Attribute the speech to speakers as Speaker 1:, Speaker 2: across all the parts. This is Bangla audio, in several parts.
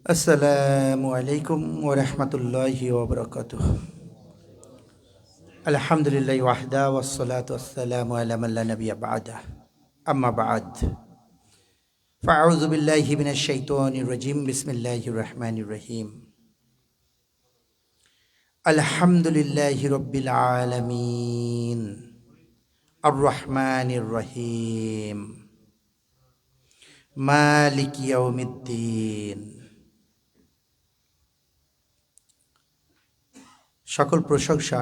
Speaker 1: আসসালামু আলাইকুম ওয়া রাহমাতুল্লাহি ওয়া বারাকাতুহু। আলহামদুলিল্লাহি ওয়াহদা ওয়াসসালাতু ওয়াসসালামু আলা মান লা নাবিয়্যা বা'দা। আম্মা বা'দ। ফাআউযু বিল্লাহি মিনাশ শাইতানির রাজীম। বিসমিল্লাহির রহমানির রহিম। আলহামদুলিল্লাহি রাব্বিল আলামিন। আর রহমানির রহিম। মালিকি ইয়াউমিদ্দিন। সকল প্রশংসা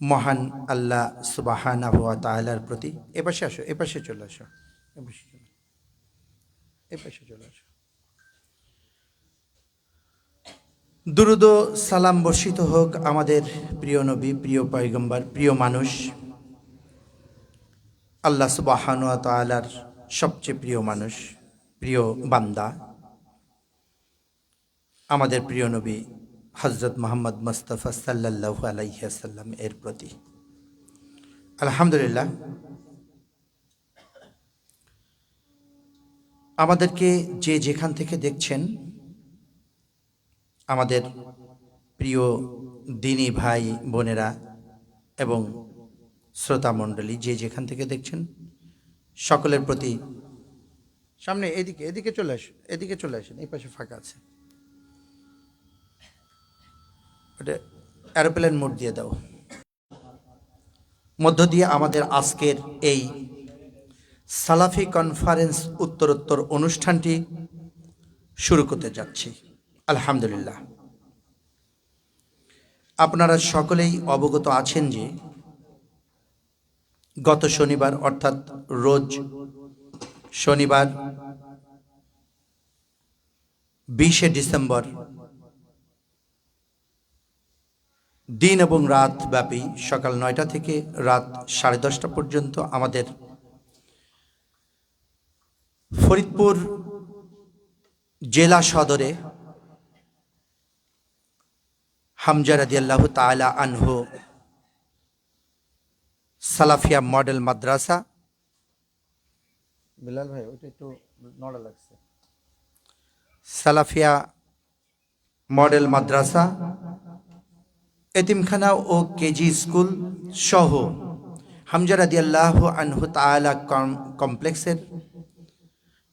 Speaker 1: মহান আল্লাহ সুবহানাহু ওয়া তাআলার প্রতি। এপাশে আসো, এপাশে চলে আসো, এপাশে চলে আসো। দুরুদ ও সালাম বর্ষিত হোক আমাদের প্রিয় নবী, প্রিয় পয়গম্বর, প্রিয় মানুষ, আল্লাহ সুবহানাহু ওয়া তাআলার সবচেয়ে প্রিয় মানুষ, প্রিয় বান্দা, আমাদের প্রিয় নবী হযরত মুহাম্মদ মুস্তাফা সাল্লাল্লাহু আলাইহি ওয়াসাল্লাম এর প্রতি। আলহামদুলিল্লাহ, আমাদেরকে যে যেখান থেকে দেখছেন, আমাদের প্রিয় দিনী ভাই বোনেরা এবং শ্রোতা মণ্ডলী যে যেখান থেকে দেখছেন, সকলের প্রতি সামনে এদিকে এদিকে চলে আসুন, এদিকে চলে আসুন, এই পাশে ফাঁকা আছে, ওটা এরোপ্লেন মোড দিয়ে দাও। মধ্য দিয়ে আমাদের আজকের এই সালাফি কনফারেন্স উত্তরোত্তর অনুষ্ঠানটি শুরু করতে যাচ্ছি। আলহামদুলিল্লাহ, আপনারা সকলেই অবগত আছেন যে গত শনিবার অর্থাৎ রোজ শনিবার 20শে ডিসেম্বর দিন এবং রাত ব্যাপী সকাল 9টা থেকে রাত 10:30 পর্যন্ত আমাদের ফরিদপুর জেলা সদরে হামজা রাদিয়াল্লাহু তাআলা আনহু সালাফিয়া মডেল মাদ্রাসা, বিলাল ভাই ওটা একটু নড়া লাগছে, সালাফিয়া মডেল মাদ্রাসা, এতিমখানা ও কেজি স্কুল সহ হামজা রাদিয়াল্লাহু আনহু তাআলা কমপ্লেক্সের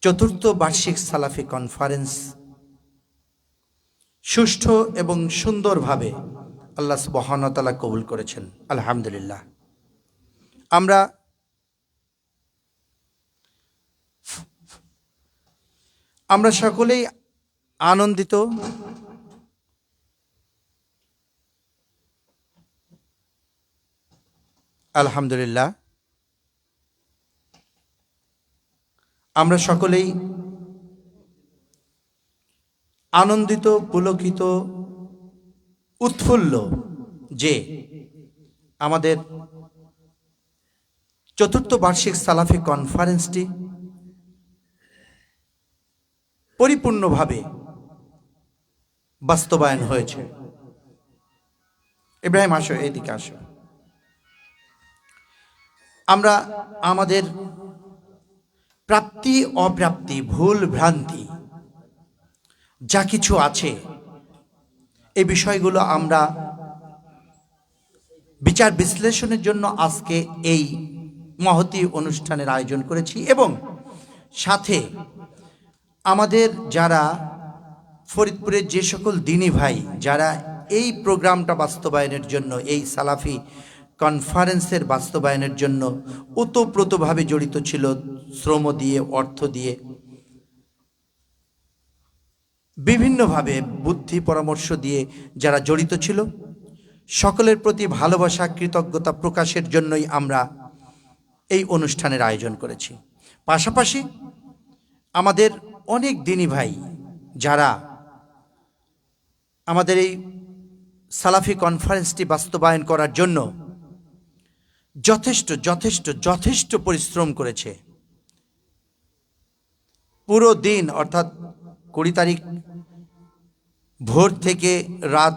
Speaker 1: 4র্থ বার্ষিক সালাফি কনফারেন্স সুষ্ঠু এবং সুন্দরভাবে আল্লাহ সুবহানাহু ওয়া তাআলা কবুল করেছেন। আলহামদুলিল্লাহ, আমরা সকলেই আনন্দিত। আলহামদুলিল্লাহ, আমরা সকলেই আনন্দিত, পুলকিত, উৎফুল্ল যে আমাদের 4র্থ বার্ষিক সালাফি কনফারেন্সটি পরিপূর্ণভাবে বাস্তবায়ন হয়েছে। ইব্রাহিম আসো, এদিকে আসো। আমরা আমাদের প্রাপ্তি অপ্রাপ্তি, ভুল ভ্রান্তি যা কিছু আছে এই বিষয়গুলো আমরা বিচার বিশ্লেষণের জন্য আজকে এই মহতী অনুষ্ঠানের আয়োজন করেছি এবং সাথে আমাদের যারা ফরিদপুরের যে সকল দিনী ভাই যারা এই প্রোগ্রামটা বাস্তবায়নের জন্য, এই সালাফি কনফারেন্সের বাস্তবায়নের জন্য ওতপ্রোতভাবে জড়িত ছিল, শ্রম দিয়ে, অর্থ দিয়ে, বিভিন্নভাবে বুদ্ধি পরামর্শ দিয়ে যারা জড়িত ছিল, সকলের প্রতি ভালোবাসা, কৃতজ্ঞতা প্রকাশের জন্যই আমরা এই অনুষ্ঠানের আয়োজন করেছি। পাশাপাশি আমাদের অনেক দিনী ভাই যারা আমাদের এই সালাফি কনফারেন্সটি বাস্তবায়ন করার জন্য যথেষ্ট যথেষ্ট যথেষ্ট পরিশ্রম করেছে। পুরো দিন অর্থাৎ 20 তারিখ ভোর থেকে রাত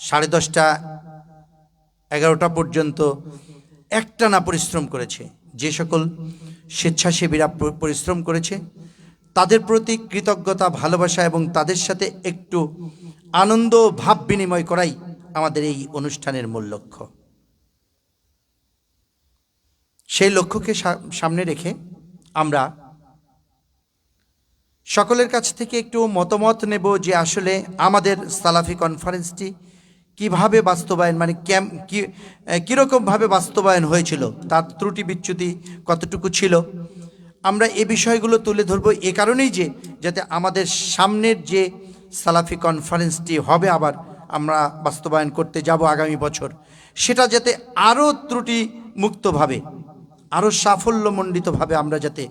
Speaker 1: 10:30 11টা পর্যন্ত একটানা পরিশ্রম করেছে। যে সকল স্বেচ্ছাসেবীরা পরিশ্রম করেছে তাদের প্রতি কৃতজ্ঞতা, ভালোবাসা এবং তাদের সাথে একটু আনন্দ ভাব বিনিময় করাই আমাদের এই অনুষ্ঠানের মূল লক্ষ্য। সেই লক্ষ্যকে সামনে রেখে আমরা সকলের কাছ থেকে একটু মতামত নেব যে আসলে আমাদের সালাফি কনফারেন্সটি কিভাবে বাস্তবায়ন, মানে কীরকমভাবে বাস্তবায়ন হয়েছিল, তার ত্রুটি বিচ্যুতি কতটুকু ছিল। আমরা এ বিষয়গুলো তুলে ধরব এ কারণেই যে যাতে আমাদের সামনের যে সালাফি কনফারেন্সটি হবে, আবার আমরা বাস্তবায়ন করতে যাব আগামী বছর, সেটা যাতে আরও ত্রুটি মুক্তভাবে, আরও সাফল্যমণ্ডিতভাবে আমরা যাতে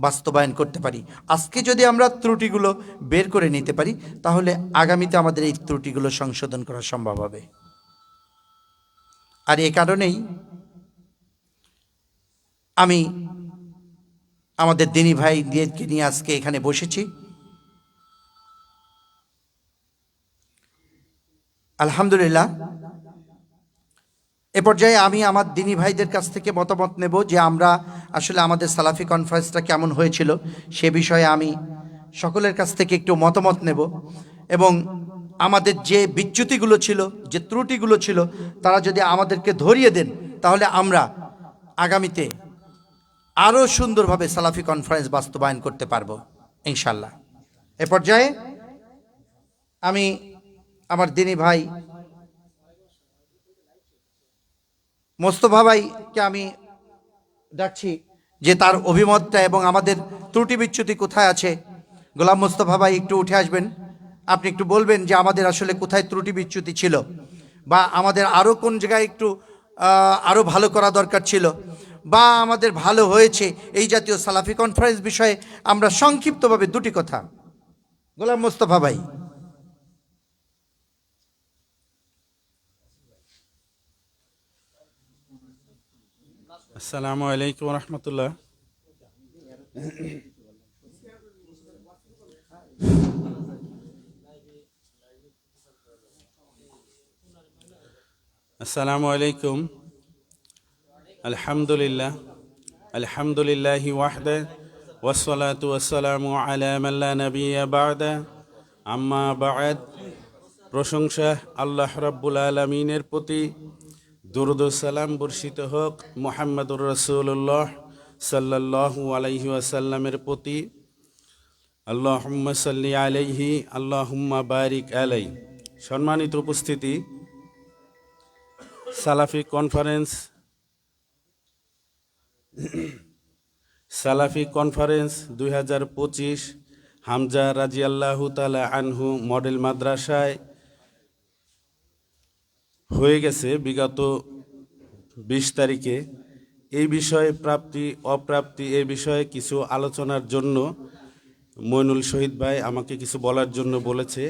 Speaker 1: বাস্তবায়ন করতে পারি। আজকে যদি আমরা ত্রুটিগুলো বের করে নিতে পারি, তাহলে আগামীতে আমাদের এই ত্রুটিগুলো সংশোধন করা সম্ভব হবে। আর এ কারণেই আমি আমাদের দিনী ভাইদেরকে নিয়ে আজকে এখানে বসেছি। আলহামদুলিল্লাহ, এ পর্যায়ে আমি আমার দিনী ভাইদের কাছ থেকে মতামত নেব যে আমরা আসলে আমাদের সালাফি কনফারেন্সটা কেমন হয়েছিল সে বিষয়ে আমি সকলের কাছ থেকে একটু মতামত নেব, এবং আমাদের যে বিচ্যুতিগুলো ছিল, যে ত্রুটিগুলো ছিল, তারা যদি আমাদেরকে ধরিয়ে দেন, তাহলে আমরা আগামীতে আরও সুন্দরভাবে সালাফি কনফারেন্স বাস্তবায়ন করতে পারবো ইনশাল্লাহ। এ পর্যায়ে আমি আমার দিনী ভাই মোস্তফা ভাইকে আমি ডাকছি যে তার অভিমতটা এবং আমাদের ত্রুটি বিচ্যুতি কোথায় আছে। গোলাম মোস্তফা ভাই একটু উঠে আসবেন, আপনি একটু বলবেন যে আমাদের আসলে কোথায় ত্রুটি বিচ্যুতি ছিল, বা আমাদের আরও কোন জায়গায় একটু আরও ভালো করা দরকার ছিল, বা আমাদের ভালো হয়েছে এই জাতীয় সালাফি কনফারেন্স বিষয়ে আমরা সংক্ষিপ্তভাবে দুটি কথা। গোলাম মোস্তফা ভাই।
Speaker 2: আসসালামু আলাইকুম রহমতুল্লাহ। আসসালামু আলাইকুম। আলহামদুলিল্লাহ, আলহামদুলিল্লাহি ওয়াহদা, ওয়াসসালাতু ওয়াসসালামু আলা মান লা নাবিয়্যা বা'দা, আম্মা বা'দ। প্রশংসা আল্লাহ রাব্বুল আলামিনের প্রতি, দুরূদ ও সালাম বর্ষিত হোক মুহাম্মদুর রাসূলুল্লাহ সাল্লাল্লাহু আলাইহি ওয়াসাল্লামের প্রতি। আল্লাহুম্মা সাল্লি আলাইহি, আল্লাহুম্মা বারিক আলাইহি। সম্মানিত উপস্থিতি, সালাফি কনফারেন্স 2025 হামজা রাদিয়াল্লাহু তাআলা আনহু মডেল মাদ্রাসায় হয়ে গেছে বিগত 20 তারিখে। এই বিষয়ে প্রাপ্তি অপ্রাপ্তি এই বিষয়ে কিছু আলোচনার জন্য মইনুল শহীদ ভাই আমাকে কিছু বলার জন্য বলেছে।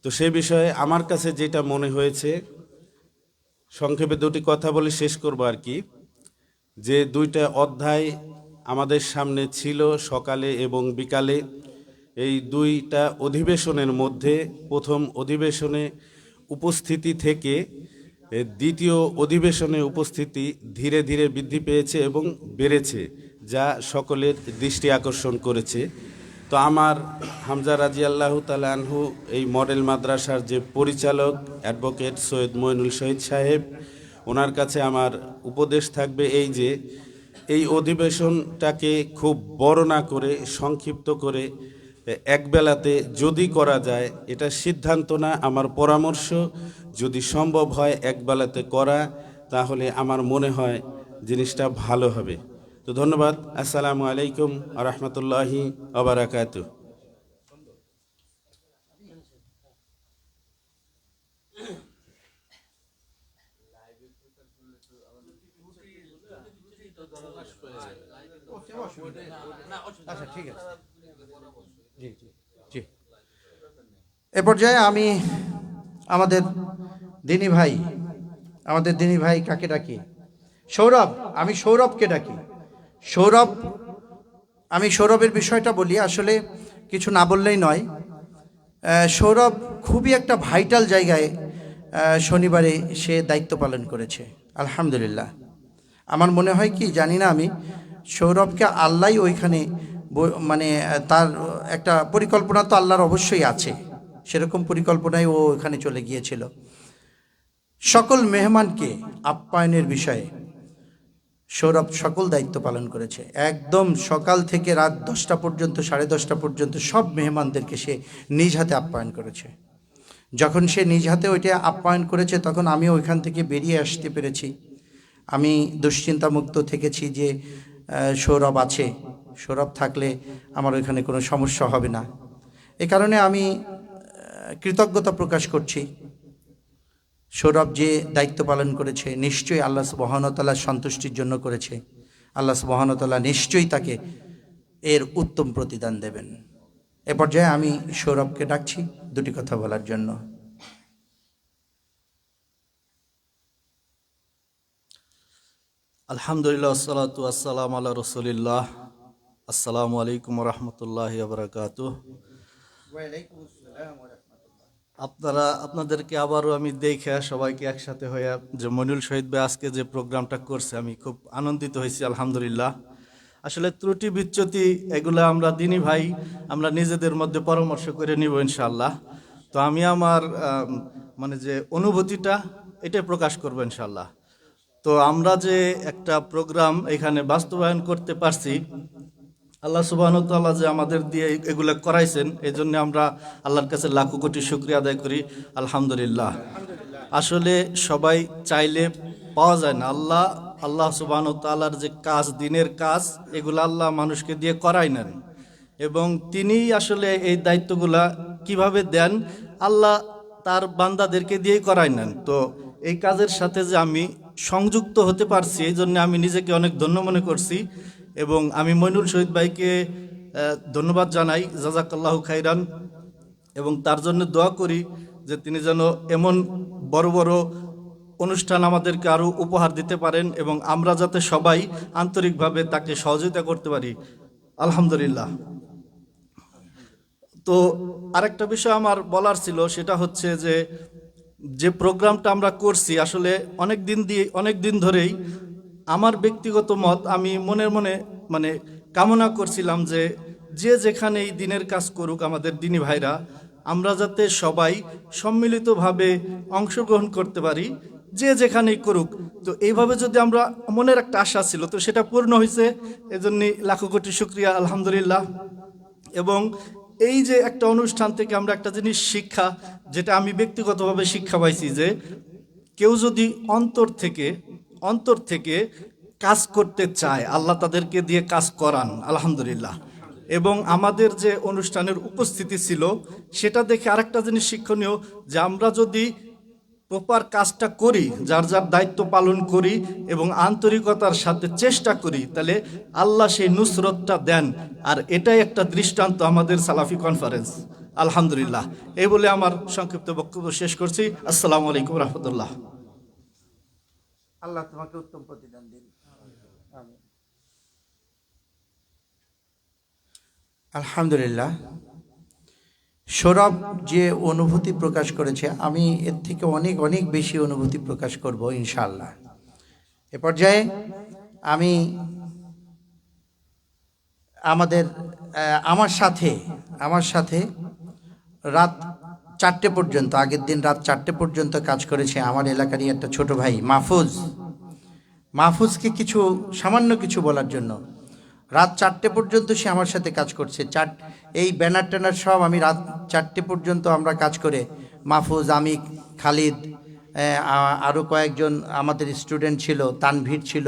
Speaker 2: তো সেই বিষয়ে আমার কাছে যেটা মনে হয়েছে, সংক্ষেপে দুটি কথা বলে শেষ করব আর কি। যে দুইটা অধ্যায় আমাদের সামনে ছিল সকালে এবং বিকালে, এই দুইটা অধিবেশনের মধ্যে প্রথম অধিবেশনে উপস্থিতি থেকে দ্বিতীয় অধিবেশনে উপস্থিতি ধীরে ধীরে বৃদ্ধি পেয়েছে এবং বেড়েছে, যা সকলের দৃষ্টি আকর্ষণ করেছে। তো আমার হামজা রাদিয়াল্লাহু তাআলা আনহু এই মডেল মাদ্রাসার যে পরিচালক অ্যাডভোকেট সৈয়দ মইনুল শহীদ সাহেব, ওনার কাছে আমার উপদেশ থাকবে এই যে এই অধিবেশনটাকে খুব বড় না করে সংক্ষিপ্ত করে একবেলাতে যদি করা যায়, এটা সিদ্ধান্ত না, আমার পরামর্শ, যদি সম্ভব হয় একবেলাতে করা, তাহলে আমার মনে হয় জিনিসটা ভালো হবে। তো ধন্যবাদ। আসসালামু আলাইকুম ওয়া রাহমাতুল্লাহি ওয়া বারাকাতুহু।
Speaker 1: আচ্ছা, ঠিক আছে। জি জি জি। এ পর্যায়ে আমি আমাদের দিনী ভাই কাকে ডাকি? সৌরভ। আমি সৌরভকে ডাকি। আমি সৌরভের বিষয়টা বলি, আসলে কিছু না বললেই নয়। সৌরভ খুবই একটা ভাইটাল জায়গায় শনিবারে সে দায়িত্ব পালন করেছে, আলহামদুলিল্লাহ। আমার মনে হয় কি জানি না, আমি সৌরভকে আল্লাহ ওইখানে মানে তার একটা পরিকল্পনা তো আল্লাহর অবশ্যই আছে, সেরকম পরিকল্পনায় ও এখানে চলে গিয়েছিল। সকল মেহমানকে আপ্যায়নের বিষয়ে সৌরভ সকল দায়িত্ব পালন করেছে। একদম সকাল থেকে রাত 10টা পর্যন্ত, 10:30 পর্যন্ত সব মেহমানদেরকে সে নিজ হাতে আপ্যায়ন করেছে। যখন সে নিজ হাতে ওইটা আপ্যায়ন করেছে তখন আমিও ওইখান থেকে বেরিয়ে আসতে পেরেছি। আমি দুশ্চিন্তামুক্ত থেকেছি যে সৌরভ আছে, সৌরভ থাকলে আমার ওইখানে কোনো সমস্যা হবে না। এ কারণে আমি কৃতজ্ঞতা প্রকাশ করছি। সৌরভ যে দায়িত্ব পালন করেছে নিশ্চয়ই আল্লাহ সুবহানাহু ওয়া তাআলার সন্তুষ্টির জন্য করেছে। আল্লাহ সুবহানাহু ওয়া তাআলা নিশ্চয়ই তাকে এর উত্তম প্রতিদান দেবেন। এ পর্যায়ে আমি সৌরভকে ডাকছি দুটি কথা বলার জন্য।
Speaker 3: আলহামদুলিল্লাহ, আসসালাতু আসসালামু আলা রাসূলিল্লাহ। আসসালামু আলাইকুম ওয়া রাহমাতুল্লাহি ওয়া বারাকাতুহু। আপনাদেরকে আবারও আমি দেখে সবাইকে একসাথে হয়ে যে মনিউল শহীদ ভাই আজকে যে প্রোগ্রামটা করছে আমি খুব আনন্দিত হয়েছি আলহামদুলিল্লাহ। আসলে ত্রুটি বিচ্যুতি এগুলো আমরা দিনী ভাই আমরা নিজেদের মধ্যে পরামর্শ করে নিব ইনশাআল্লাহ। তো আমি আমার মানে যে অনুভূতিটা এটাই প্রকাশ করবো ইনশাআল্লাহ। তো আমরা যে একটা প্রোগ্রাম এখানে বাস্তবায়ন করতে পারছি, আল্লাহ সুবহানাহু ওয়া তাআলা যে আমাদের দিয়ে এগুলো করাইছেন, এই জন্য আমরা আল্লাহর কাছে লাখো কোটি শুকরিয়া আদায় করি আলহামদুলিল্লাহ। আসলে সবাই চাইলে পাওয়া যায় না। আল্লাহ সুবহানাহু ওয়া তাআলার যে কাজ, দিনের কাজ, এগুলো আল্লাহ মানুষকে দিয়ে করাই নেন এবং তিনিই আসলে এই দায়িত্বগুলা কিভাবে দেন আল্লাহ তার বান্দাদেরকে দিয়েই করাই নেন। তো এই কাজের সাথে যে আমি সংযুক্ত হতে পারছি এই জন্য আমি নিজেকে অনেক ধন্য মনে করছি এবং আমি মইনুল শহীদ ভাইকে ধন্যবাদ জানাই, জাযাকাল্লাহু খাইরান, এবং তার জন্য দোয়া করি যে তিনি যেন এমন বড় বড় অনুষ্ঠান আমাদেরকে আরও উপহার দিতে পারেন এবং আমরা যাতে সবাই আন্তরিকভাবে তাকে সহযোগিতা করতে পারি আলহামদুলিল্লাহ। তো আরেকটা বিষয় আমার বলার ছিল, সেটা হচ্ছে যে প্রোগ্রামটা আমরা করছি আসলে অনেক দিন ধরেই আমার ব্যক্তিগত মত আমি মনে মানে কামনা করছিলাম যে যেখানে এই দিনের কাজ করুক আমাদের দিনী ভাইরা, আমরা যাতে সবাই সম্মিলিতভাবে অংশগ্রহণ করতে পারি, যেখানেই করুক। তো এইভাবে যদি আমরা, মনের একটা আশা ছিল, তো সেটা পূর্ণ হয়েছে, এজন্য লাখো কোটি শুকরিয়া আলহামদুলিল্লাহ। এবং এই যে একটা অনুষ্ঠান থেকে আমরা একটা জিনিস শিক্ষা, যেটা আমি ব্যক্তিগতভাবে শিক্ষা পাইছি, যে কেউ যদি অন্তর থেকে কাজ করতে চায় আল্লাহ তাদেরকে দিয়ে কাজ করান আলহামদুলিল্লাহ। এবং আমাদের যে অনুষ্ঠানের উপস্থিতি ছিল সেটা দেখে আরেকটা জিনিস শিক্ষণীয়, যে আমরা যদি প্রপার কাজটা করি, যার যার দায়িত্ব পালন করি এবং আন্তরিকতার সাথে চেষ্টা করি, তাহলে আল্লাহ সেই নুসরতটা দেন। আর এটাই একটা দৃষ্টান্ত আমাদের সালাফি কনফারেন্স আলহামদুলিল্লাহ। এই বলে আমার সংক্ষিপ্ত বক্তব্য শেষ করছি। আসসালামু আলাইকুম রহমতুল্লাহ।
Speaker 1: আল্লাহ তোমাকে উত্তম প্রতিদান দিন। আমিন। আলহামদুলিল্লাহ। সৌরভ যে অনুভূতি প্রকাশ করেছে, আমি এর থেকে অনেক অনেক বেশি অনুভূতি প্রকাশ করব ইনশাআল্লাহ। এ পর্যায়ে আমি আমার সাথে রাত 4টে পর্যন্ত, আগের দিন রাত 4টে পর্যন্ত কাজ করেছে আমার এলাকারই একটা ছোট ভাই মাহফুজকে সামান্য কিছু বলার জন্য রাত 4টে পর্যন্ত সে আমার সাথে কাজ করছে। এই ব্যানার ট্যানার সব আমি রাত 4টে পর্যন্ত আমরা কাজ করে, মাহফুজ, আমি, খালিদ, আরও কয়েকজন আমাদের স্টুডেন্ট ছিল, তানভীর ছিল,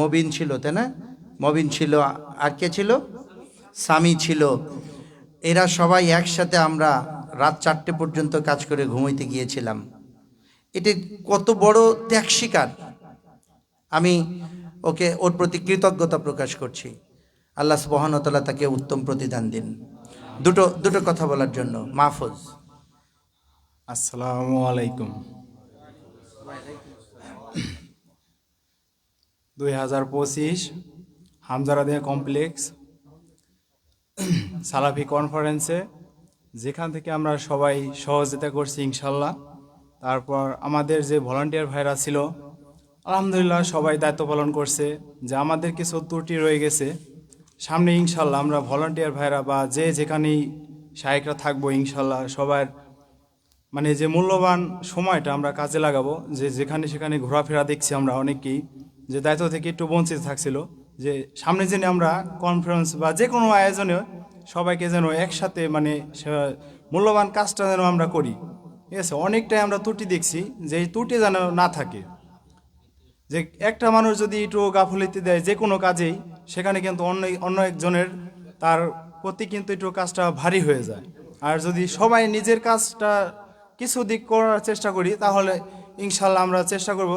Speaker 1: মবিন ছিল, তাই না, মবিন ছিল, আর কে ছিল, সামি ছিল, এরা সবাই একসাথে আমরা রাত 4টে পর্যন্ত কাজ করে ঘুমাইতে গিয়েছিলাম। এটা কত বড় ত্যাগ স্বীকার। আমি ওর প্রতি কৃতজ্ঞতা প্রকাশ করছি। আল্লাহ সুবহানাহু ওয়া তাআলা তাকে উত্তম প্রতিদান দিন। দুটো কথা বলার জন্য মাহফুজ।
Speaker 4: আসসালামু আলাইকুম। 2025 হামজারাদিয়া কমপ্লেক্স সালাফি কনফারেন্সে যেখান থেকে আমরা সবাই সহযোগিতা করছি ইনশাল্লাহ। তারপর আমাদের যে ভলান্টিয়ার ভাইরা ছিল আলহামদুলিল্লাহ সবাই দায়িত্ব পালন করছে। যে আমাদের কিছু ত্রুটি রয়ে গেছে সামনে ইনশাল্লাহ আমরা ভলান্টিয়ার ভাইরা বা যে যেখানেই শায়েকরা থাকবো ইনশাল্লাহ সবার মানে যে মূল্যবান সময়টা আমরা কাজে লাগাবো, যে যেখানে সেখানে ঘোরাফেরা দেখছি আমরা অনেকেই যে দায়িত্ব থেকে একটু বঞ্চিত থাকছিল, যে সামনে জেনে আমরা কনফারেন্স বা যে কোনো আয়োজনে সবাইকে যেন একসাথে মানে মূল্যবান কাজটা যেন আমরা করি। ঠিক আছে, অনেকটাই আমরা ত্রুটি দেখছি, যে এই ত্রুটি যেন না থাকে। যে একটা মানুষ যদি একটু গাফিলতি দেয় যে কোনো কাজেই, সেখানে কিন্তু অন্য একজনের তার প্রতি কিন্তু একটু কাজটা ভারী হয়ে যায়। আর যদি সবাই নিজের কাজটা কিছু দিক করার চেষ্টা করি, তাহলে ইনশাল্লাহ আমরা চেষ্টা করব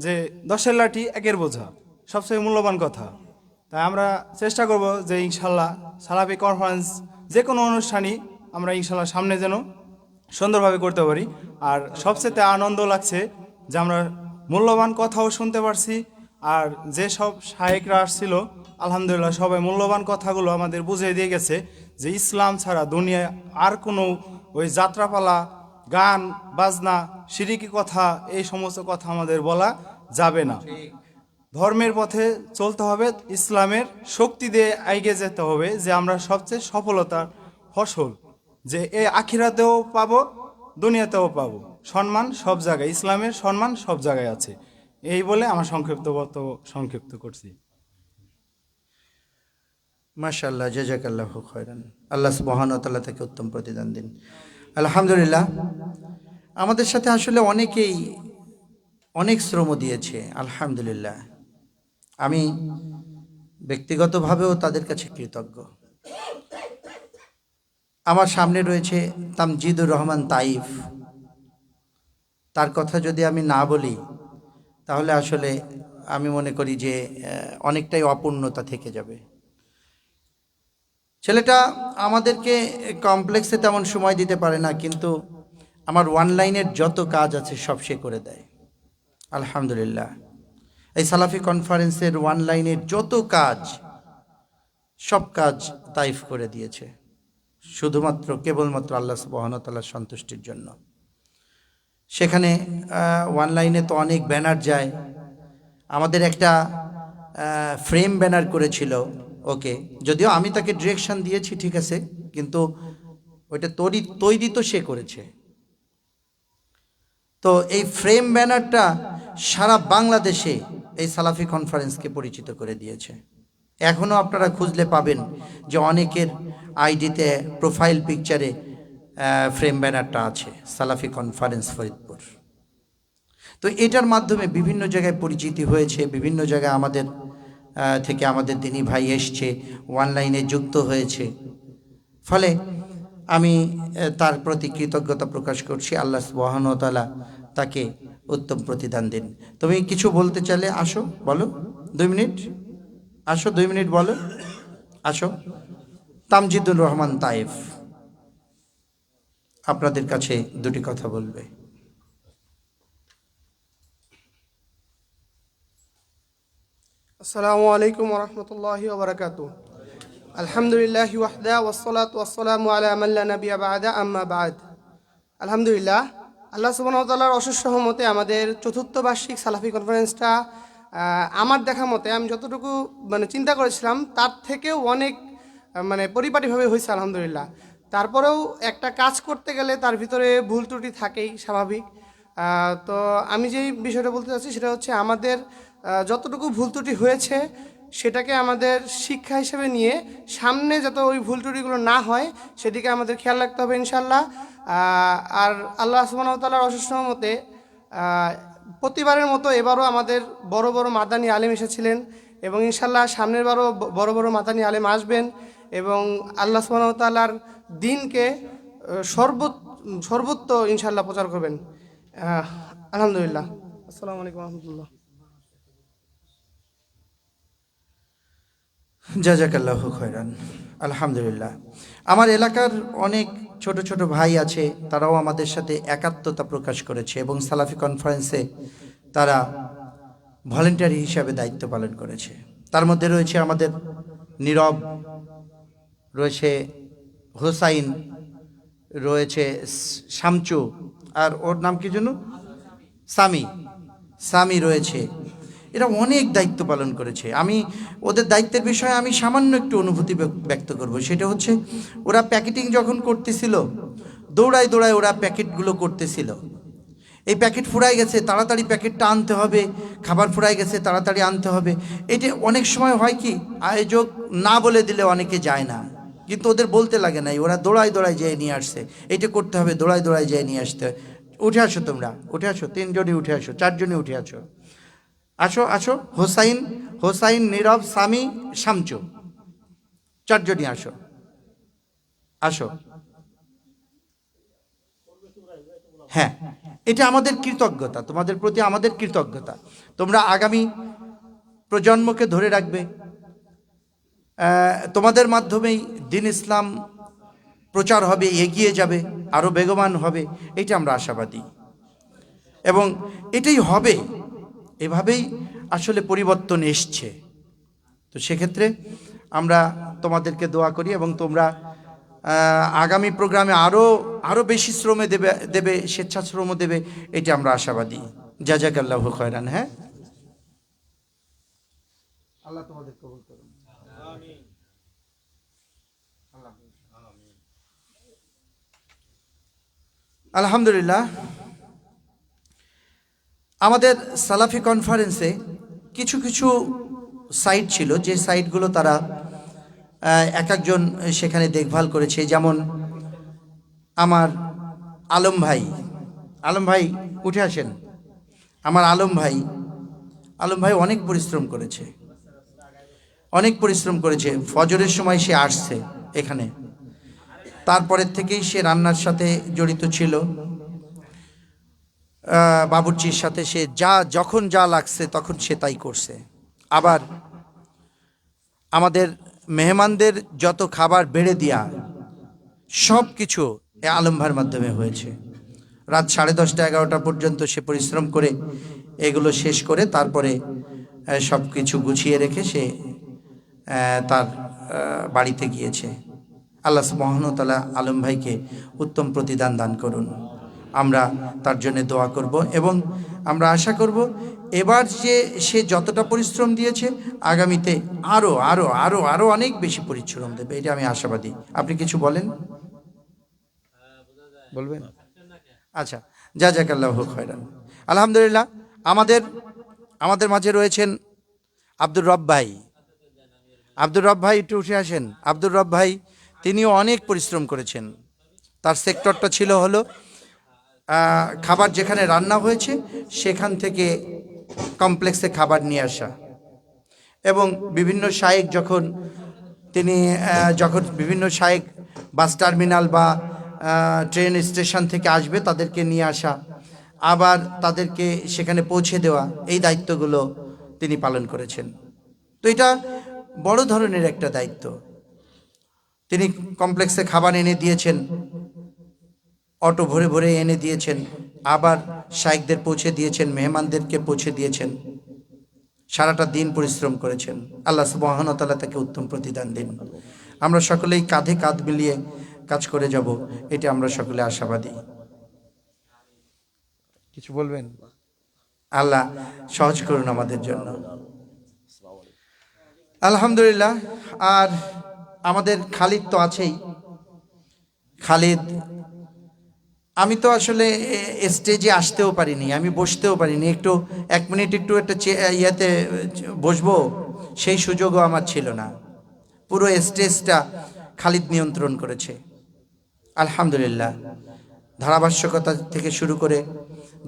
Speaker 4: যে 10-এর লাঠি 1-এর বোঝা, সবচেয়ে মূল্যবান কথা। তাই আমরা চেষ্টা করব যে ইনশাল্লাহ সালাফি কনফারেন্স যে কোনো অনুষ্ঠানই আমরা ইনশাল্লাহ সামনে যেন সুন্দরভাবে করতে পারি। আর সবচেয়ে আনন্দ লাগছে যে আমরা মূল্যবান কথাও শুনতে পারছি, আর যে সব শায়েকরা আসছিল আলহামদুলিল্লাহ সবাই মূল্যবান কথাগুলো আমাদের বুঝিয়ে দিয়ে গেছে যে ইসলাম ছাড়া দুনিয়ায় আর কোনো ওই যাত্রাপালা, গান বাজনা, শিরিকি কথা, এই সমস্ত কথা আমাদের বলা যাবে না। ধর্মের পথে চলতে হবে, ইসলামের শক্তি দিয়ে এগিয়ে যেতে হবে, যে আমরা সবচেয়ে সফলতার ফসল যে এই আখিরাতেও পাবো, দুনিয়াতেও পাবো। সম্মান সব জায়গায়, ইসলামের সম্মান সব জায়গায় আছে। এই বলে আমার সংক্ষিপ্ত করছি।
Speaker 1: মাশাআল্লাহ, জাযাকাল্লাহু খায়রান। আল্লাহ সুবহানাহু ওয়া তাআলা তাকে উত্তম প্রতিদান দিন। আলহামদুলিল্লাহ, আমাদের সাথে আসলে অনেকেই অনেক শ্রম দিয়েছে, আলহামদুলিল্লাহ। আমি ব্যক্তিগতভাবেও তাদের কাছে কৃতজ্ঞ। আমার সামনে রয়েছে তামজিদুর রহমান তাইফ। তার কথা যদি আমি না বলি তাহলে আসলে আমি মনে করি যে অনেকটাই অপূর্ণতা থেকে যাবে। ছেলেটা আমাদেরকে কমপ্লেক্সে তেমন সময় দিতে পারে না, কিন্তু আমার অনলাইনের যত কাজ আছে সব সে করে দেয়, আলহামদুলিল্লাহ। এই সালাফি কনফারেন্সের অনলাইনের যত কাজ, সব কাজ তাইফ করে দিয়েছে, শুধুমাত্র কেবলমাত্র আল্লাহ সুবহানাহু ওয়া তাআলার সন্তুষ্টির জন্য। সেখানে অনলাইনে তো অনেক ব্যানার যায়। আমাদের একটা ফ্রেম ব্যানার করেছিল ওকে, যদিও আমি তাকে ডিরেকশন দিয়েছি, ঠিক আছে, কিন্তু ওইটা তৈরি তো সে করেছে। তো এই ফ্রেম ব্যানারটা সারা বাংলাদেশে এই সালাফি কনফারেন্সকে পরিচিত করে দিয়েছে। এখনও আপনারা খুঁজলে পাবেন যে অনেকের আইডিতে প্রোফাইল পিকচারে ফ্রেম ব্যানারটা আছে, সালাফি কনফারেন্স ফরিদপুর। তো এটার মাধ্যমে বিভিন্ন জায়গায় পরিচিতি হয়েছে, বিভিন্ন জায়গায় আমাদের থেকে আমাদের দিনী ভাই এসছে, অনলাইনে যুক্ত হয়েছে। ফলে আমি তার প্রতি কৃতজ্ঞতা প্রকাশ করছি। আল্লাহ সুবহানাহু ওয়া তাআলা তাকে উত্তম প্রতিদান দিন। তুমি কিছু বলতে চাইলে আসো, বলো। 2 মিনিট আসো, 2 মিনিট বলো, আসো। তামজিদুর রহমান তাইফ আপনাদের কাছে দুটি কথা বলবে।
Speaker 5: আসসালামু আলাইকুম ওয়া রাহমাতুল্লাহি ওয়া বারাকাতুহু। আলহামদুলিল্লাহি ওয়াহদা ওয়াসসালাতু ওয়াসসালামু আলা মান লা নাবিয়্যা বা'দা, আম্মা বা'দ। আলহামদুলিল্লাহ, আল্লাহ সুবহানাহু ওয়া তাআলার অশেষ রহমতে আমাদের চতুর্থ বার্ষিক সালাফি কনফারেন্সটা আমার দেখা মতে আমি যতটুকু মানে চিন্তা করেছিলাম তার থেকেও অনেক মানে পরিপাটিভাবে হয়েছে আলহামদুলিল্লাহ। তারপরেও একটা কাজ করতে গেলে তার ভিতরে ভুল ত্রুটি থাকেই, স্বাভাবিক। তো আমি যেই বিষয়টা বলতে চাচ্ছি সেটা হচ্ছে আমাদের যতটুকু ভুল ত্রুটি হয়েছে সেটাকে আমাদের শিক্ষা হিসেবে নিয়ে সামনে যত ওই ভুল ত্রুটিগুলো না হয় সেদিকে আমাদের খেয়াল রাখতে হবে ইনশাল্লাহ। আর আল্লাহ সুবহানাহু ওয়া তাআলার অশেষ রহমতে প্রতিবারের মতো এবারও আমাদের বড় বড় মাদানী আলেম এসেছিলেন এবং ইনশাল্লাহ সামনের বারও বড় বড় মাদানী আলেম আসবেন এবং আল্লাহ সুবহানাহু ওয়া তাআলার দ্বীনকে সর্বত্র ইনশাল্লাহ প্রচার করবেন। আলহামদুলিল্লাহ। আসসালামু আলাইকুম ওয়া রাহমাতুল্লাহ।
Speaker 1: জাযাকাল্লাহু খায়রান। আলহামদুলিল্লাহ, আমার এলাকার অনেক ছোট ছোট ভাই আছে, তারাও আমাদের সাথে একাত্মতা প্রকাশ করেছে এবং সালাফি কনফারেন্সে তারা ভলেন্টিয়ারি হিসাবে দায়িত্ব পালন করেছে। তার মধ্যে রয়েছে আমাদের নীরব, রয়েছে হোসাইন, রয়েছে শামচু, আর ওর নাম কি যেন সামি রয়েছে। এরা অনেক দায়িত্ব পালন করেছে। আমি ওদের দায়িত্বের বিষয়ে আমি সামান্য একটু অনুভূতি ব্যক্ত করব। সেটা হচ্ছে ওরা প্যাকেটিং যখন করতেছিল, দৌড়ায় দৌড়ায় ওরা প্যাকেটগুলো করতেছিল। এই প্যাকেট ফুরাই গেছে, তাড়াতাড়ি প্যাকেটটা আনতে হবে, খাবার ফুরাই গেছে, তাড়াতাড়ি আনতে হবে। এটা অনেক সময় হয় কি, আয়োজক না বলে দিলে অনেকে যায় না, কিন্তু ওদের বলতে লাগে নাই, ওরা দৌড়ায় দৌড়ায় যেয়ে নিয়ে আসছে। এটা করতে হবে, দৌড়ায় দৌড়ায় যেয়ে নিয়ে আসতে হয়। উঠে আসো, তোমরা উঠে আসো, 3 জনই উঠে আসো, 4 জনই উঠে আসো, আসো আসো। হোসাইন, নীরব, সামি, শামচু, 4 জনই আসো, আসো। হ্যাঁ, এটা আমাদের কৃতজ্ঞতা, তোমাদের প্রতি আমাদের কৃতজ্ঞতা। তোমরা আগামী প্রজন্মকে ধরে রাখবে, তোমাদের মাধ্যমেই দ্বীন ইসলাম প্রচার হবে, এগিয়ে যাবে, আরও বেগবান হবে, এটা আমরা আশাবাদী এবং এটাই হবে। এভাবেই আসলে পরিবর্তন এসছে। তো সেক্ষেত্রে আমরা তোমাদেরকে দোয়া করি এবং তোমরা আগামী প্রোগ্রামে আরও বেশি শ্রমে দেবে, স্বেচ্ছাশ্রমও দেবে, এটা আমরা আশাবাদী। জাযাকাল্লাহু খায়রান। হ্যাঁ, আল্লাহ তোমাদের কবুল করুন। আলহামদুলিল্লাহ, আমাদের সালাফি কনফারেন্সে কিছু কিছু সাইট ছিল, যে সাইটগুলো তারা এক একজন সেখানে দেখভাল করেছে। যেমন আমার আলম ভাই উঠে আসেন। আমার আলম ভাই অনেক পরিশ্রম করেছে, ফজরের সময় সে আসছে এখানে, তারপরের থেকেই সে রান্নার সাথে জড়িত ছিল, বাবুর্চির সাথে সে যখন যা লাগছে তখন সে তাই করছে। আবার আমাদের মেহমানদের যত খাবার বেড়ে দেয়া, সব কিছু এ আলম ভাইয়ের মাধ্যমে হয়েছে। রাত 10:30 11টা পর্যন্ত সে পরিশ্রম করে এগুলো শেষ করে তারপরে সব কিছু গুছিয়ে রেখে সে তার বাড়িতে গিয়েছে। আল্লাহ সুবহানাহু ওয়া তাআলা আলম ভাইকে উত্তম প্রতিদান দান করুন। আমরা তার জন্য দোয়া করব এবং আমরা আশা করব এবার যে সে যতটা পরিশ্রম দিয়েছে আগামীতে আরও আরও আরও আরও অনেক বেশি পরিশ্রম দেবে, এটা আমি আশাবাদী। আপনি কিছু বলবেন? আচ্ছা, জাযাকাল্লাহু খায়রান। আলহামদুলিল্লাহ, আমাদের মাঝে রয়েছেন আব্দুর রব ভাই, একটু উঠে আসেন। আব্দুর রব ভাই তিনিও অনেক পরিশ্রম করেছেন। তার সেক্টরটা ছিল হলো খাবার যেখানে রান্না হয়েছে সেখান থেকে কমপ্লেক্সে খাবার নিয়ে আসা, এবং বিভিন্ন শায়েক যখন বিভিন্ন শায়েক বাস টার্মিনাল বা ট্রেন স্টেশন থেকে আসবে তাদেরকে নিয়ে আসা, আবার তাদেরকে সেখানে পৌঁছে দেওয়া, এই দায়িত্বগুলো তিনি পালন করেছেন। তো এটা বড় ধরনের একটা দায়িত্ব। তিনি কমপ্লেক্সে খাবার এনে দিয়েছেন, অটো ভরে ভরে এনে দিয়েছেন, আবার শায়েকদের পৌঁছে দিয়েছেন, মেহমানদেরকে পৌঁছে দিয়েছেন, সারাটা দিন পরিশ্রম করেছেন। আল্লাহ সুবহানাহু ওয়া তাআলা তাকে উত্তম প্রতিদান দিন। আমরা সকলেই কাঁধে কাঁধ মিলিয়ে কাজ করে যাব, এটা আমরা সকলে আশাবাদী। কিছু বলবেন? আল্লাহ সহজ করুন আমাদের জন্য। আলহামদুলিল্লাহ। আর আমাদের খালিদ তো আছেই। খালিদ, আমি তো আসলে স্টেজে আসতেও পারিনি, আমি বসতেও পারিনি, একটু 1 মিনিট একটু একটা ইয়াতে বসবো সেই সুযোগও আমার ছিল না। পুরো স্টেজটা খালিদ নিয়ন্ত্রণ করেছে। আলহামদুলিল্লাহ, ধারাভাষ্যকতা থেকে শুরু করে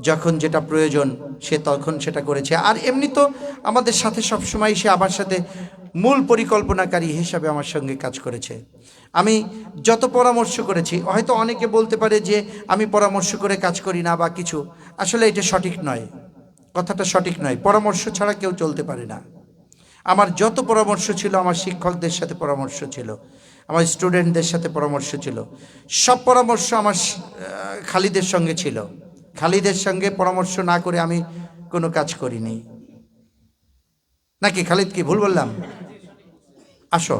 Speaker 1: যখন যেটা প্রয়োজন সে তখন সেটা করেছে। আর এমনি তো আমাদের সাথে সবসময় সে আমার সাথে মূল পরিকল্পনাকারী হিসাবে আমার সঙ্গে কাজ করেছে। আমি যত পরামর্শ করেছি, হয়তো অনেকে বলতে পারে যে আমি পরামর্শ করে কাজ করি না বা কিছু, আসলে এটা সঠিক নয়, কথাটা সঠিক নয়। পরামর্শ ছাড়া কেউ চলতে পারে না। আমার যত পরামর্শ ছিল, আমার শিক্ষকদের সাথে পরামর্শ ছিল, আমার স্টুডেন্টদের সাথে পরামর্শ ছিল, সব পরামর্শ আমার খালিদের সঙ্গে ছিল। খালিদের সঙ্গে পরামর্শ না করে আমি কোনো কাজ করিনি। নাকি খালিদ, কি ভুল বললাম? আসো,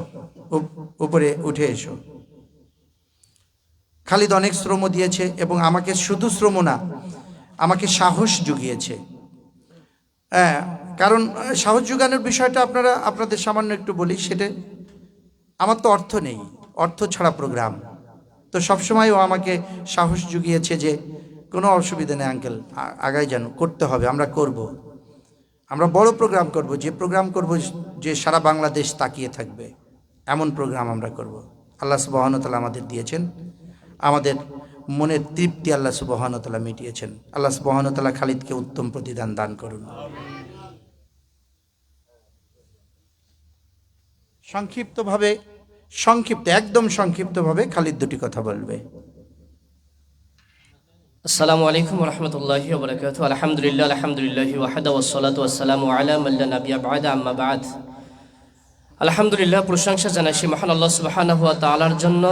Speaker 1: উপরে উঠে এসো। খালিদ অনেক শ্রম দিয়েছে এবং আমাকে শুধু শ্রম না, আমাকে সাহস জুগিয়েছে। কারণ সাহস যোগানোর বিষয়টা আপনাদের সামান্য একটু বলি, সেটা আমার তো অর্থ নেই, অর্থ ছাড়া প্রোগ্রাম। তো সবসময় ও আমাকে সাহস জুগিয়েছে যে কোনো অসুবিধা নেই আঙ্কেল, আগাই যান, করতে হবে, আমরা করব। আমরা বড় প্রোগ্রাম করব, যে প্রোগ্রাম করব যে সারা বাংলাদেশ তাকিয়ে থাকবে, এমন প্রোগ্রাম আমরা করব। আল্লাহ সুবহানাহু ওয়া তাআলা আমাদের দিয়েছেন, আমাদের মনের তৃপ্তি আল্লাহ সুবহানাহু ওয়া তাআলা মিটিয়েছেন। আল্লাহ সুবহানাহু ওয়া তাআলা খালিদকে উত্তম প্রতিদান দান করুন। একদম সংক্ষিপ্তভাবে খালিদ দুটি কথা বলবে।
Speaker 6: আসসালামু আলাইকুম রহমতুল্লাহি ওবরাকাতু। আলহামদুলিল্লাহ আলহামদুলিল্লাহি ওয়াহদা ওয়াসসালাতু ওয়াসসালামু আলা মান লা নাবিয়্যা বা'দা আম্মা বা'দ। আলহামদুলিল্লাহ, প্রশংসা জানাই সেই মহান আল্লাহ সুবহানাহু ওয়া তাআলার জন্য,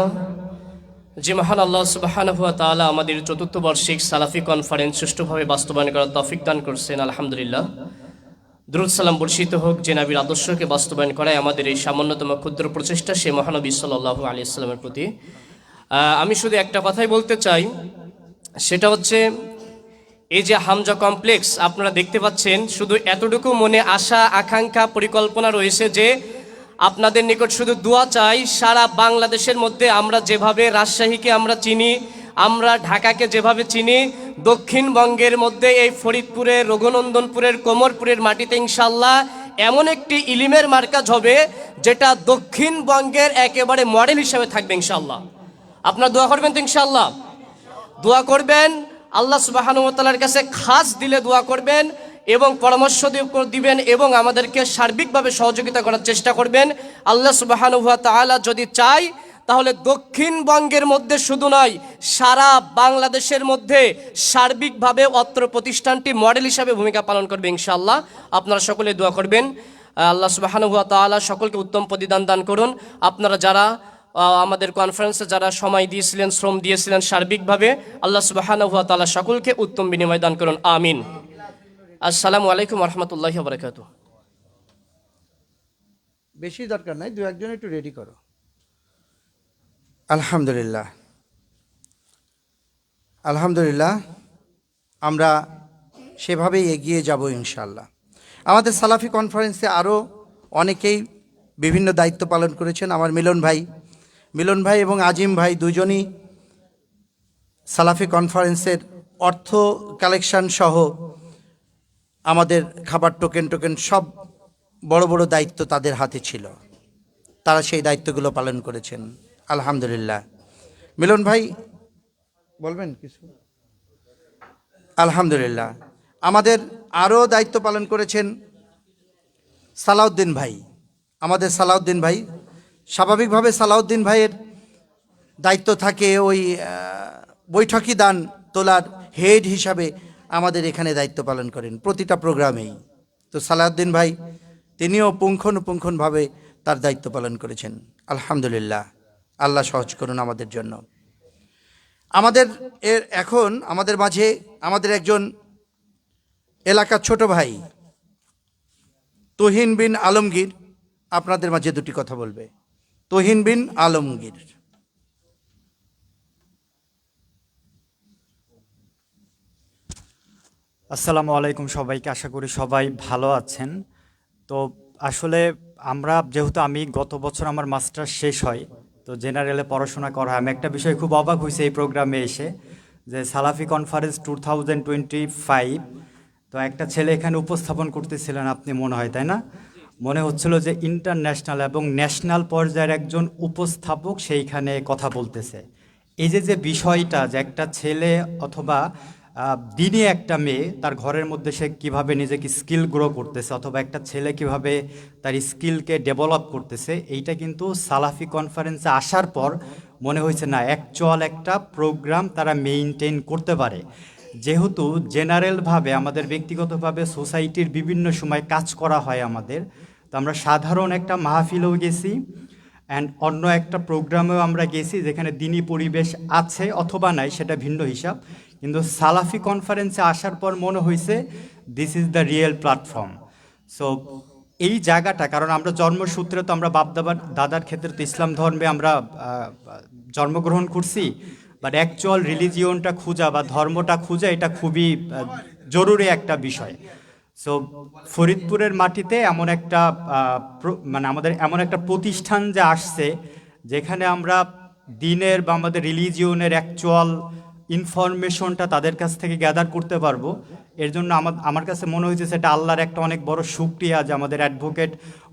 Speaker 6: যে মহান আল্লাহ সুবহানাহু ওয়া তাআলা আমাদের চতুর্থ বার্ষিক সালাফি কনফারেন্স সুষ্ঠুভাবে বাস্তবায়ন করার তৌফিক দান করছেন। আলহামদুলিল্লাহ, দুরূদ সালাম বর্ষিত হোক যে নবীর আদর্শকে বাস্তবায়ন করায় আমাদের এই সামান্যতম ক্ষুদ্র প্রচেষ্টা সেই মহানবী সাল্লাল্লাহু আলাইহি ওয়াসাল্লামের প্রতি। আমি শুধু একটা কথাই বলতে চাই, সেটা হচ্ছে এই যে হামজা কমপ্লেক্স আপনারা দেখতে পাচ্ছেন, শুধু এতটুকু মনে আশা আকাঙ্ক্ষা পরিকল্পনা রয়েছে যে আপনাদের নিকট শুধু দোয়া চাই, সারা বাংলাদেশের মধ্যে আমরা যেভাবে রাজশাহীকে আমরা চিনি, আমরা ঢাকাকে যেভাবে চিনি, দক্ষিণবঙ্গের মধ্যে এই ফরিদপুরের, রঘুনন্দনপুরের, কোমরপুরের মাটিতে ইনশাল্লাহ এমন একটি ইলিমের মার্কাজ হবে যেটা দক্ষিণবঙ্গের একেবারে মডেল হিসেবে থাকবে ইনশাল্লাহ। আপনারা দোয়া করবেন তো ইনশাল্লাহ? দোয়া করবেন, আল্লাহ সুবহানাহু ওয়া তাআলার কাছে খাস দিলে দোয়া করবেন এবং পরামর্শ দিবেন এবং আমাদেরকে সার্বিকভাবে সহযোগিতা করার চেষ্টা করবেন। আল্লাহ সুবহানাহু ওয়া তাআলা যদি চায় তাহলে দক্ষিণবঙ্গের মধ্যে শুধু নয়, সারা বাংলাদেশের মধ্যে সার্বিকভাবে অত্র প্রতিষ্ঠানটি মডেল হিসাবে ভূমিকা পালন করবে ইনশাআল্লাহ। আপনারা সকলে দোয়া করবেন। আল্লাহ সুবহানাহু ওয়া তাআলা সকলকে উত্তম প্রতিদান দান করুন। আপনারা যারা আমাদের কনফারেন্সে যারা সময় দিয়েছিলেন, শ্রম দিয়েছিলেন সার্বিকভাবে, আল্লাহ সুবহানাহু ওয়া তাআলা সকলকে উত্তম বিনিময় দান করুন, আমিন। আসসালামু আলাইকুম ওয়া রাহমাতুল্লাহি ওয়া বারাকাতুহু।
Speaker 1: বেশি দরকার নাই, দু একজন একটু রেডি করো। আলহামদুলিল্লাহ, আলহামদুলিল্লাহ, আমরা সেভাবেই এগিয়ে যাব ইনশাআল্লাহ। আমাদের সালাফি কনফারেন্সে আরও অনেকেই বিভিন্ন দায়িত্ব পালন করেছেন। আমার মিলন ভাই এবং আজিম ভাই দুজনই সালাফি কনফারেন্সের অর্থ কালেকশন সহ আমাদের খাবার টোকেন সব বড় বড় দায়িত্ব তাদের হাতে ছিল, তারা সেই দায়িত্বগুলো পালন করেছেন আলহামদুলিল্লাহ। মিলন ভাই বলবেন কিছু? আলহামদুলিল্লাহ, আমাদের আরও দায়িত্ব পালন করেছেন সালাউদ্দিন ভাই। আমাদের সালাউদ্দিন ভাই, স্বাভাবিকভাবে সালাউদ্দিন ভাইয়ের দায়িত্ব থাকে ওই বৈঠকি দান তোলার হেড হিসাবে আমাদের এখানে দায়িত্ব পালন করেন প্রতিটা প্রোগ্রামেই। তো সালাউদ্দিন ভাই তিনিও পুঙ্খানুপুঙ্খভাবে তার দায়িত্ব পালন করেছেন আলহামদুলিল্লাহ। আল্লাহ সহজ করুন আমাদের জন্য। এখন আমাদের মাঝে আমাদের একজন এলাকার ছোট ভাই তুহিন বিন আলমগীর আপনাদের মাঝে দুটি কথা বলবে। তুহিন বিন আলমগীর।
Speaker 7: আসসালামু আলাইকুম সবাইকে, আশা করি সবাই ভালো আছেন। তো আসলে যেহেতু আমি গত বছর আমার মাস্টার শেষ হয়, তো জেনারেলে পড়াশোনা করা হয়, আমি একটা বিষয় খুব অবাক হয়েছে এই প্রোগ্রামে এসে, যে সালাফি কনফারেন্স 2025, তো একটা ছেলে এখানে উপস্থাপন করতেছিলেন আপনি মনে হয়, তাই না? মনে হচ্ছিল যে ইন্টারন্যাশনাল এবং ন্যাশনাল পর্যায়ের একজন উপস্থাপক সেইখানে কথা বলতেছে। এই যে বিষয়টা, যে একটা ছেলে অথবা দিনে একটা মেয়ে তার ঘরের মধ্যে সে কীভাবে নিজেকে স্কিল গ্রো করতেছে, অথবা একটা ছেলে কিভাবে তার স্কিলকে ডেভেলপ করতেছে, এইটা কিন্তু সালাফি কনফারেন্সে আসার পর মনে হয়েছে না, অ্যাকচুয়াল একটা প্রোগ্রাম তারা মেইনটেইন করতে পারে। যেহেতু জেনারেলভাবে আমাদের ব্যক্তিগতভাবে সোসাইটির বিভিন্ন সময় কাজ করা হয় আমাদের, তো আমরা সাধারণ একটা মাহফিলেও গেছি অ্যান্ড অন্য একটা প্রোগ্রামেও আমরা গেছি যেখানে দিনী পরিবেশ আছে অথবা নাই সেটা ভিন্ন হিসাব, কিন্তু সালাফি কনফারেন্সে আসার পর মনে হয়েছে this is the real platform. So এই জায়গাটা, কারণ আমরা জন্মসূত্রে তো আমরা দাদার ক্ষেত্রে তো ইসলাম ধর্মে আমরা জন্মগ্রহণ করছি, বাট অ্যাকচুয়াল রিলিজিয়নটা খোঁজা বা ধর্মটা খোঁজা এটা খুবই জরুরি একটা বিষয়। সো ফরিদপুরের মাটিতে এমন একটা মানে আমাদের এমন একটা প্রতিষ্ঠান যে আসছে যেখানে আমরা দিনের বা আমাদের রিলিজিয়নের অ্যাকচুয়াল ইনফরমেশনটা তাদের কাছ থেকে গ্যাদার করতে পারবো। এর জন্য আমার কাছে মনে হয়েছে সেটা আল্লাহর একটা অনেক বড় শুকরিয়া যে আমাদের অ্যাডভোকেট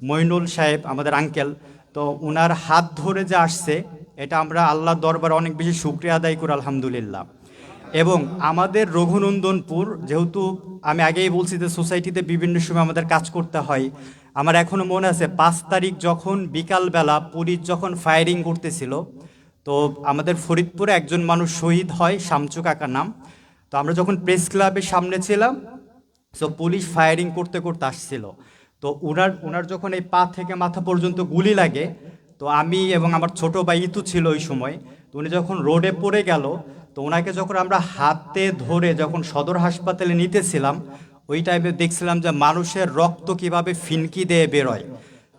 Speaker 7: মইনুল সাহেব, আমাদের আঙ্কেল, তো ওনার হাত ধরে যে আসছে এটা আমরা আল্লাহর দরবারে অনেক বেশি শুকরিয়া আদায় করি আলহামদুলিল্লাহ। এবং আমাদের রঘুনন্দনপুর, যেহেতু আমি আগেই বলছি যে সোসাইটিতে বিভিন্ন সময় আমাদের কাজ করতে হয়, আমার এখনও মনে আছে 5 তারিখ যখন বিকালবেলা পুলিশ যখন ফায়ারিং করতেছিল, তো আমাদের ফরিদপুরে একজন মানুষ শহীদ হয়, শামচু কাকা নাম। তো আমরা যখন প্রেস ক্লাবের সামনে ছিলাম, সো পুলিশ ফায়ারিং করতে করতে আসছিল। তো ওনার যখন এই পা থেকে মাথা পর্যন্ত গুলি লাগে, তো আমি এবং আমার ছোট ভাই ইতু ছিল ওই সময়, তো উনি যখন রোডে পড়ে গেল, তো ওনাকে যখন আমরা হাতে ধরে যখন সদর হাসপাতালে নিতেছিলাম, ওই টাইমে দেখছিলাম যে মানুষের রক্ত কিভাবে ফিনকি দিয়ে বেরোয়।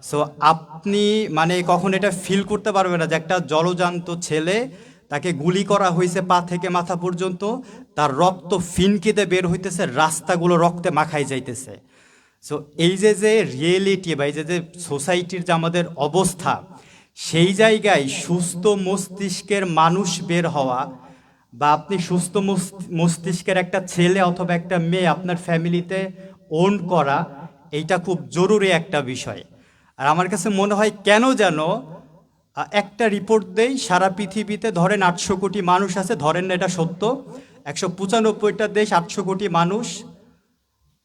Speaker 7: সো আপনি মানে কখন এটা ফিল করতে পারবেন না যে একটা জলজান্ত ছেলে, তাকে গুলি করা হয়েছে পা থেকে মাথা পর্যন্ত, তার রক্ত ফিনকিতে বের হইতেছে, রাস্তাগুলো রক্তে মাখাই যাইতেছে। সো এই যে রিয়েলিটি বা এই যে সোসাইটির যে আমাদের অবস্থা, সেই জায়গায় সুস্থ মস্তিষ্কের মানুষ বের হওয়া বা আপনি সুস্থ মস্তিষ্কের একটা ছেলে অথবা একটা মেয়ে আপনার ফ্যামিলিতে ওন করা, এইটা খুব জরুরি একটা বিষয়। আর আমার কাছে মনে হয় কেন যেন একটা রিপোর্ট দেই, সারা পৃথিবীতে ধরেন 800 কোটি মানুষ আছে, ধরেন না এটা সত্য, 195টা দেশ, 800 কোটি মানুষ,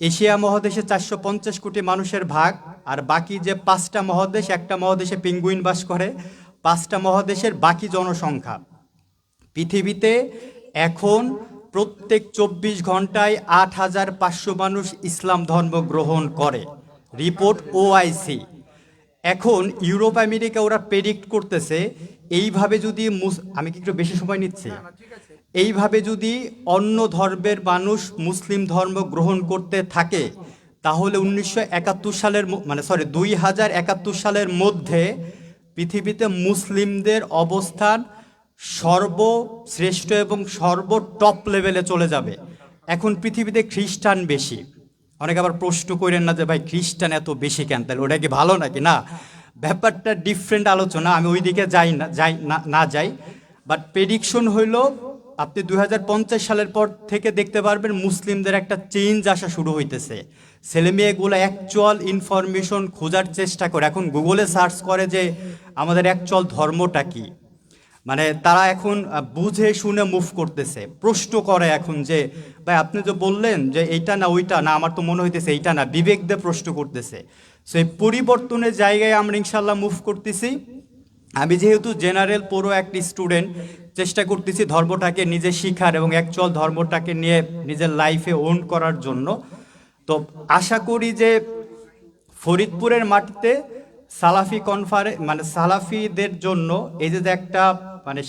Speaker 7: এশিয়া মহাদেশে 450 কোটি মানুষের ভাগ, আর বাকি যে 5টা মহাদেশ, একটা মহাদেশে পেঙ্গুইন বাস করে, 5টা মহাদেশের বাকি জনসংখ্যা। পৃথিবীতে এখন প্রত্যেক 24 ঘন্টায় 8500 মানুষ ইসলাম ধর্ম গ্রহণ করে, রিপোর্ট OIC। এখন ইউরোপ আমেরিকা ওরা প্রেডিক্ট করতেছে এইভাবে যদি আমি কি একটু বেশি সময় নিচ্ছি, এইভাবে যদি অন্য ধর্মের মানুষ মুসলিম ধর্ম গ্রহণ করতে থাকে, তাহলে 1971 সালের 2071 সালের মধ্যে পৃথিবীতে মুসলিমদের অবস্থান সর্বশ্রেষ্ঠ এবং সর্বটপ লেভেলে চলে যাবে। এখন পৃথিবীতে খ্রিস্টান বেশি, অনেকে আবার প্রশ্ন করেন না যে ভাই খ্রিস্টান এত বেশি কেন, তাহলে ওটা কি ভালো নাকি? না, ব্যাপারটা ডিফারেন্ট আলোচনা, আমি ওই দিকে যাই। বাট প্রেডিকশন হইল আপনি 2050 সালের পর থেকে দেখতে পারবেন মুসলিমদের একটা চেঞ্জ আসা শুরু হইতেছে। ছেলেমেয়েগুলো অ্যাকচুয়াল ইনফরমেশন খোঁজার চেষ্টা করে, এখন গুগলে সার্চ করে যে আমাদের অ্যাকচুয়াল ধর্মটা কি। মানে তারা এখন বুঝে শুনে মুভ করতেছে, প্রশ্ন করে এখন যে ভাই আপনি যে বললেন যে এইটা না ওইটা না, আমার তো মনে হইতেছে এইটা না, বিবেক দিয়ে প্রশ্ন করতেছে। সো এই পরিবর্তনের জায়গায় আমরা ইনশাল্লাহ মুভ করতেছি। আমি যেহেতু জেনারেল পুরো একটি স্টুডেন্ট, চেষ্টা করতেছি ধর্মটাকে নিজে শিখার এবং অ্যাকচুয়াল ধর্মটাকে নিয়ে নিজের লাইফে ওন করার জন্য। তো আশা করি যে ফরিদপুরের মাটিতে সালাফি সালাফিদের জন্য এই যে একটা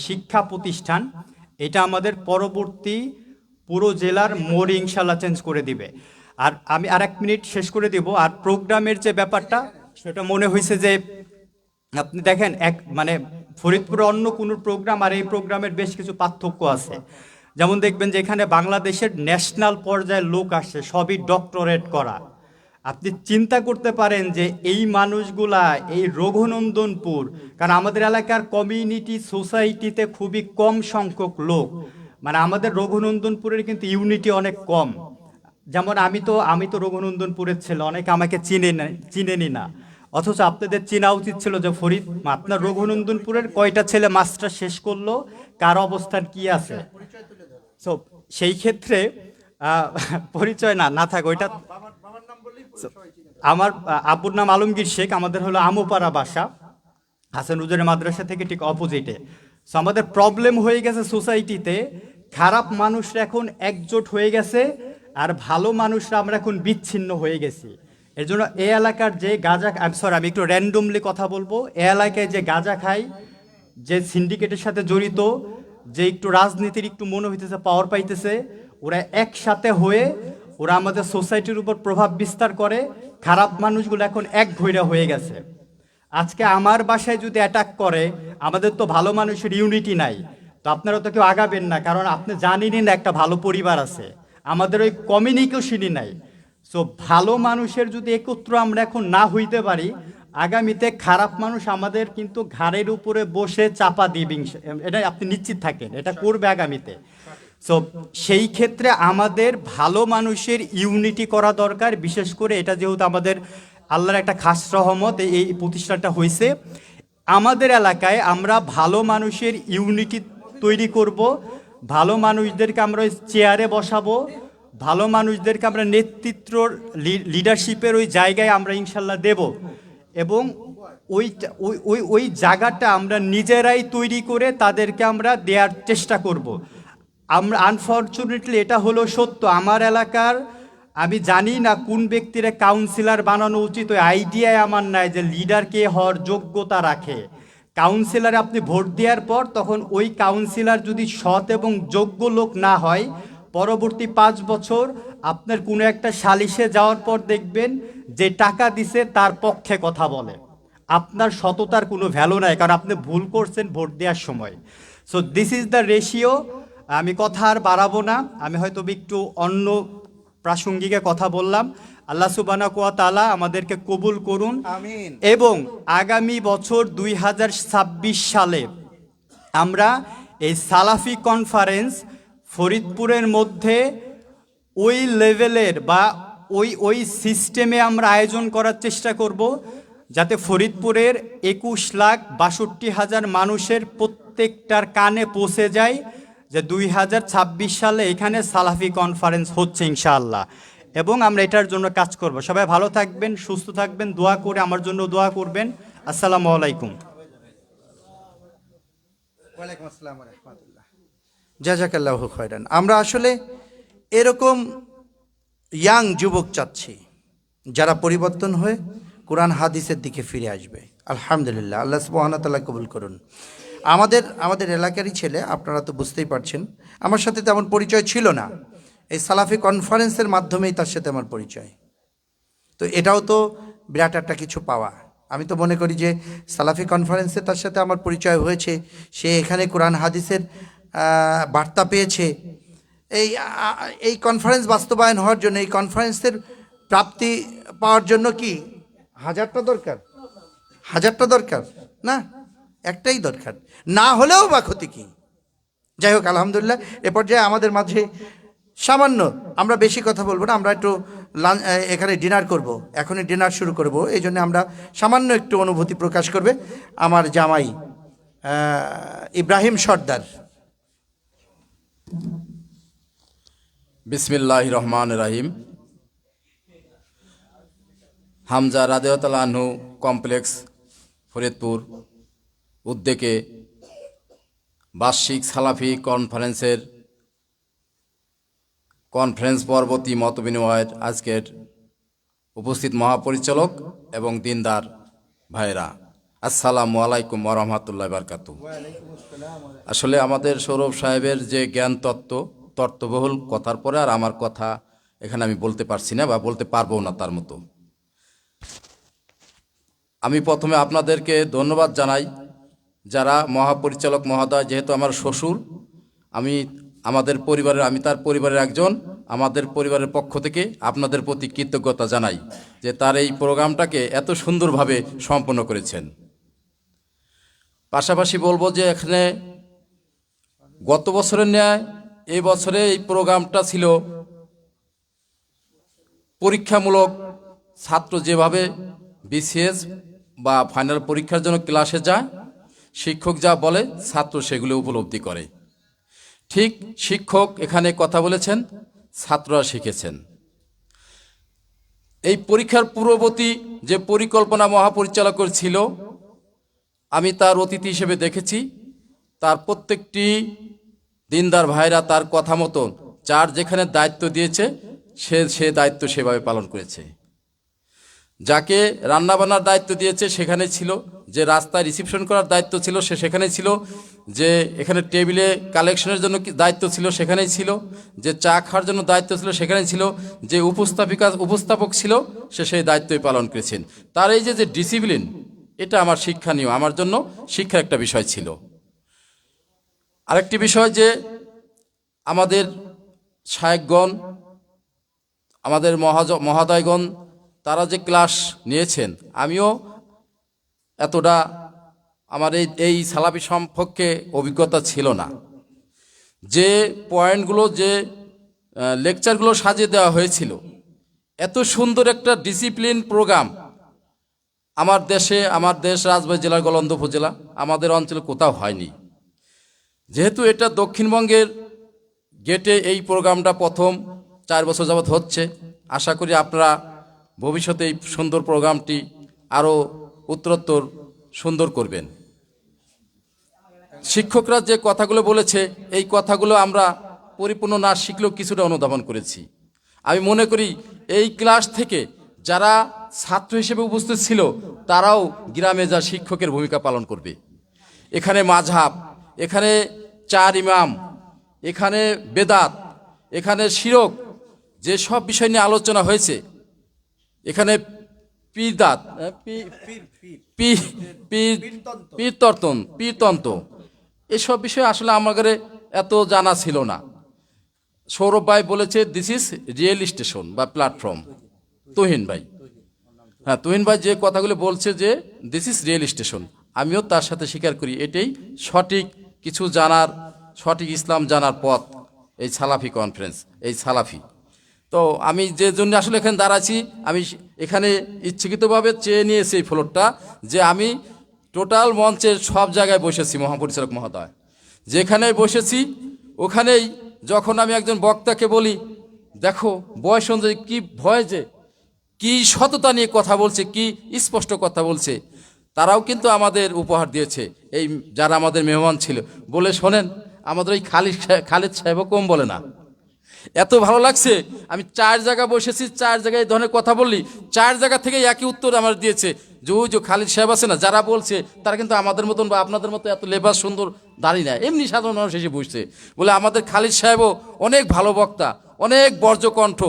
Speaker 7: শিক্ষা প্রতিষ্ঠান, এটা আমাদের পরবর্তী পুরো জেলার মোড় ইনশাল্লাহ চেঞ্জ করে দিবে। আর আমি আর 1 মিনিট শেষ করে দিব। আর প্রোগ্রামের যে ব্যাপারটা, সেটা মনে হয়েছে যে আপনি দেখেন ফরিদপুরে অন্য কোনো প্রোগ্রাম আর এই প্রোগ্রামের বেশ কিছু পার্থক্য আছে। যেমন দেখবেন যে এখানে বাংলাদেশের ন্যাশনাল পর্যায়ের লোক আসছে, সবই ডক্টরেট করা। আপনি চিন্তা করতে পারেন যে এই মানুষগুলা এই রঘুনন্দনপুর, কারণ আমাদের এলাকার কমিউনিটি সোসাইটিতে খুবই কম সংখ্যক লোক, আমাদের রঘুনন্দনপুরের কিন্তু ইউনিটি অনেক কম। যেমন আমি তো রঘুনন্দনপুরের ছেলে, অনেকে আমাকে চিনেনি না, অথচ আপনাদের চেনা উচিত ছিল যে আপনার রঘুনন্দনপুরের কয়টা ছেলে মাস্টার শেষ করলো, কার অবস্থান কি আছে। সো সেই ক্ষেত্রে পরিচয় না থাক ওইটা। আমার আব্বুর নাম আলমগীর শেখ, আমাদের হলো আমুপাড়া বাসা, হাসান উজুরের মাদ্রাসা থেকে ঠিক অপোজিটে। সো আমাদের প্রবলেম হয়ে গেছে সোসাইটিতে, খারাপ মানুষরা এখন একজোট হয়ে গেছে আর ভালো মানুষরা আমরা এখন বিচ্ছিন্ন হয়ে গেছি। এর জন্য এই এলাকার যে আমি একটু র্যান্ডমলি কথা বলবো, এই এলাকায় যে গাঁজা খায়, যে সিন্ডিকেটের সাথে জড়িত, যে একটু রাজনীতির একটু মনে হইতেছে পাওয়ার পাইতেছে, ওরা একসাথে হয়ে ওরা আমাদের সোসাইটির উপর প্রভাব বিস্তার করে। খারাপ মানুষগুলো এখন এক ঘইরা হয়ে গেছে। আজকে আমার বাসায় যদি অ্যাটাক করে, আমাদের তো ভালো মানুষের ইউনিটি নাই, তো আপনারা তো কেউ আগাবেন না, কারণ আপনি জানেনই না একটা ভালো পরিবার আছে, আমাদের ওই কমিউনিকেশনই নাই। সো ভালো মানুষের যদি একত্র আমরা এখন না হইতে পারি, আগামীতে খারাপ মানুষ আমাদের কিন্তু ঘাড়ের উপরে বসে চাপা দিবে, এটা আপনি নিশ্চিত থাকেন, এটা করবে আগামীতে। সো সেই ক্ষেত্রে আমাদের ভালো মানুষের ইউনিটি করা দরকার। বিশেষ করে এটা যেহেতু আমাদের আল্লাহর একটা খাস রহমত, এই প্রতিষ্ঠানটা হয়েছে আমাদের এলাকায়, আমরা ভালো মানুষের ইউনিটি তৈরি করব, ভালো মানুষদেরকে আমরা ওই চেয়ারে বসাবো, ভালো মানুষদেরকে আমরা নেতৃত্বর লিডারশিপের ওই জায়গায় আমরা ইনশাল্লাহ দেব, এবং ওই জায়গাটা আমরা নিজেরাই তৈরি করে তাদেরকে আমরা দেওয়ার চেষ্টা করব। আমরা আনফর্চুনেটলি এটা হলো সত্য, আমার এলাকার আমি জানি না কোন ব্যক্তিরা কাউন্সিলর বানানো উচিত, ওই আইডিয়ায় আমার নাই যে লিডার কে হওয়ার যোগ্যতা রাখে। কাউন্সিলরে আপনি ভোট দেওয়ার পর তখন ওই কাউন্সিলর যদি সৎ এবং যোগ্য লোক না হয়, পরবর্তী 5 বছর আপনার কোনো একটা সালিশে যাওয়ার পর দেখবেন যে টাকা দিছে তার পক্ষে কথা বলে, আপনার সততার কোনো ভ্যালু নাই, কারণ আপনি ভুল করছেন ভোট দেওয়ার সময়। So this is the ratio. আমি কথা আর বাড়াবো না, আমি হয়তো একটু অন্য প্রাসঙ্গিকে কথা বললাম। আল্লাহ সুবহানাহু ওয়া তাআলা আমাদেরকে কবুল করুন,
Speaker 1: আমিন।
Speaker 7: এবং আগামী বছর 2026 সালে আমরা এই সালাফি কনফারেন্স ফরিদপুরের মধ্যে ওই লেভেলের বা ওই সিস্টেমে আমরা আয়োজন করার চেষ্টা করব, যাতে ফরিদপুরের 21,62,000 মানুষের প্রত্যেকটার কানে পৌঁছে যায় যে 2026 সালে এখানে সালাফি কনফারেন্স হচ্ছে ইনশাআল্লাহ, এবং আমরা এটার জন্য কাজ করব। সবাই ভালো থাকবেন, সুস্থ থাকবেন, দোয়া করে আমার জন্য দোয়া করবেন। আসসালামু আলাইকুম।
Speaker 1: ওয়ালাইকুম আসসালাম ওয়া রাহমাতুল্লাহ। জাযাকাল্লাহু খায়রান। আমরা আসলে এরকম ইয়াং যুবক চাচ্ছি যারা পরিবর্তন হয়ে কোরআন হাদিসের দিকে ফিরে আসবে। আলহামদুলিল্লাহ, আল্লাহ সুবহানাহু ওয়া তাআলা কবুল করুন। আমাদের এলাকারই ছেলে, আপনারা তো বুঝতেই পারছেন, আমার সাথে তেমন পরিচয় ছিল না, এই সালাফি কনফারেন্সের মাধ্যমেই তার সাথে আমার পরিচয়। তো এটাও তো বিরাট একটা কিছু পাওয়া। আমি তো মনে করি যে সালাফি কনফারেন্সে তার সাথে আমার পরিচয় হয়েছে, সে এখানে কোরআন হাদিসের বার্তা পেয়েছে। এই কনফারেন্স বাস্তবায়ন হওয়ার জন্য, এই কনফারেন্সের প্রাপ্তি পাওয়ার জন্য কি 1000টা দরকার? 1000টা দরকার না, একটাই দরকার, না হলেও বা ক্ষতি কি। যাই হোক, আলহামদুলিল্লাহ, এ পর্যায়ে আমাদের মাঝে সামান্য, আমরা বেশি কথা বলবো না, আমরা একটু এখানে ডিনার করব, এখনই ডিনার শুরু করব, এই জন্য আমরা সামান্য একটু অনুভূতি প্রকাশ করবে আমার জামাই ইব্রাহিম সর্দার।
Speaker 8: বিসমিল্লাহির রহমানির রহিম। হামজা রাদিয়াল্লাহু আনহু কমপ্লেক্স ফরিদপুর উদ্যোগে বার্ষিক সালাফি কনফারেন্সের কনফারেন্স পরবর্তী মতবিনিময়ের আজকের উপস্থিত মহাপরিচালক এবং দিনদার ভাইরা, আসসালামু আলাইকুম ওয়া রাহমাতুল্লাহি ওয়া বারাকাতুহু। আসলে আমাদের সৌরভ সাহেবের যে জ্ঞান তত্ত্ববহুল কথার পরে আর আমার কথা এখানে আমি বলতে পারছি না বা বলতে পারবো না তার মতো। আমি প্রথমে আপনাদেরকে ধন্যবাদ জানাই, যারা মহাপরিচালক মহোদয়, যেহেতু আমার শ্বশুর, আমি তার পরিবারের একজন, আমাদের পরিবারের পক্ষ থেকে আপনাদের প্রতি কৃতজ্ঞতা জানাই যে তার এই প্রোগ্রামটাকে এত সুন্দরভাবে সম্পন্ন করেছেন। পাশাপাশি বলবো যে এখানে গত বছরের ন্যায় এই বছরে এই প্রোগ্রামটা ছিল পরীক্ষামূলক। ছাত্র যেভাবে বিসিএস বা ফাইনাল পরীক্ষার জন্য ক্লাসে যায়, শিক্ষক যা বলে ছাত্র সেগুলো উপলব্ধি করে। ঠিক শিক্ষক এখানে কথা বলেছেন, ছাত্ররা শিখেছেন। এই পরীক্ষার পূর্ববর্তী যে পরিকল্পনা মহাপরিচালকের ছিল, আমি তার অতিথি হিসেবে দেখেছি, তার প্রত্যেকটি দিনদার ভাইরা তার কথা মতো যার যেখানে দায়িত্ব দিয়েছে সে দায়িত্ব সেভাবে পালন করেছে। যাকে রান্নাবান্নার দায়িত্ব দিয়েছে সেখানে ছিল, যে রাস্তায় রিসিপশন করার দায়িত্ব ছিল সে সেখানেই ছিল, যে এখানে টেবিলে কালেকশনের জন্য দায়িত্ব ছিল সেখানেই ছিল, যে চা খাওয়ার জন্য দায়িত্ব ছিল সেখানেই ছিল, যে উপস্থাপক ছিল সে সেই দায়িত্বই পালন করেছেন। তার এই যে ডিসিপ্লিন, এটা আমার শিক্ষণীয়, আমার জন্য শিক্ষার একটা বিষয় ছিল। আরেকটি বিষয় যে আমাদের শায়েখগণ আমাদের মহোদয়গণ তারা যে ক্লাস নিয়েছেন, আমিও এতটা আমার এই সালাফি সম্পর্কে অভিজ্ঞতা ছিল না। যে পয়েন্টগুলো, যে লেকচারগুলো সাজিয়ে দেওয়া হয়েছিল, এত সুন্দর একটা ডিসিপ্লিন প্রোগ্রাম আমার দেশ রাজবাড়ী জেলার গলন্দ উপজেলা, আমাদের অঞ্চলে কোথাও হয়নি। যেহেতু এটা দক্ষিণবঙ্গের গেটে এই প্রোগ্রামটা প্রথম 4 বছর যাবৎ হচ্ছে, আশা করি আপনারা ভবিষ্যতে এই সুন্দর প্রোগ্রামটি আরও উত্তরোত্তর সুন্দর করবেন। শিক্ষকরা যে কথাগুলো বলেছে, এই কথাগুলো আমরা পরিপূর্ণ না শিখলেও কিছুটা অনুধাবন করেছি। আমি মনে করি এই ক্লাস থেকে যারা ছাত্র হিসেবে উপস্থিত ছিল, তারাও গ্রামে যা শিক্ষকের ভূমিকা পালন করবে। এখানে মাযহাব, এখানে 4 ইমাম, এখানে বেদাত, এখানে শিরক, যে সব বিষয় নিয়ে আলোচনা হয়েছে, এখানে পীরতন্ত্র, এসব বিষয়ে আসলে আমাদের এত জানা ছিল না। সৌরভ ভাই বলেছে দিস ইজ রিয়েল স্টেশন বা প্ল্যাটফর্ম। তুহিন ভাই যে কথাগুলো বলছে যে দিস ইজ রিয়েল স্টেশন, আমিও তার সাথে স্বীকার করি এটাই সঠিক কিছু জানার, সঠিক ইসলাম জানার পথ এই সালাফি কনফারেন্স, এই সালাফি। তো আমি যে জন্য আসলে এখানে দাঁড়াচ্ছি, আমি এখানে ইচ্ছাকৃতভাবে চেয়ে নিয়েছি এই ফ্লোরটা, যে আমি টোটাল মঞ্চের সব জায়গায় বসেছি মহাপরিচালক মহোদয়, যেখানে বসেছি ওখানেই যখন আমি একজন বক্তাকে বলি, দেখো বয়স অনুযায়ী কী ভয়েসে, কি সততা নিয়ে কথা বলছে, কি স্পষ্ট কথা বলছে, তারাও কিন্তু আমাদের উপহার দিয়েছে। এই যারা আমাদের মেহমান ছিল বলে, শোনেন আমাদের ওই খালিদ সাহেবও কম বলে না। এত ভালো লাগছে, আমি 4 জায়গায় বসেছি, 4 জায়গায় এই ধরনের কথা বললি, 4 জায়গা থেকে একই উত্তর আমার দিয়েছে যে ওই যে খালিদ সাহেব আছে না, যারা বলছে তারা কিন্তু আমাদের মতন বা আপনাদের মতো এত লেবাস সুন্দর দাঁড়িয়ে না, এমনি সাধারণ মানুষ এসে বসছে বলে। আমাদের খালিদ সাহেবও অনেক ভালো বক্তা, অনেক বর্জ্যকণ্ঠ।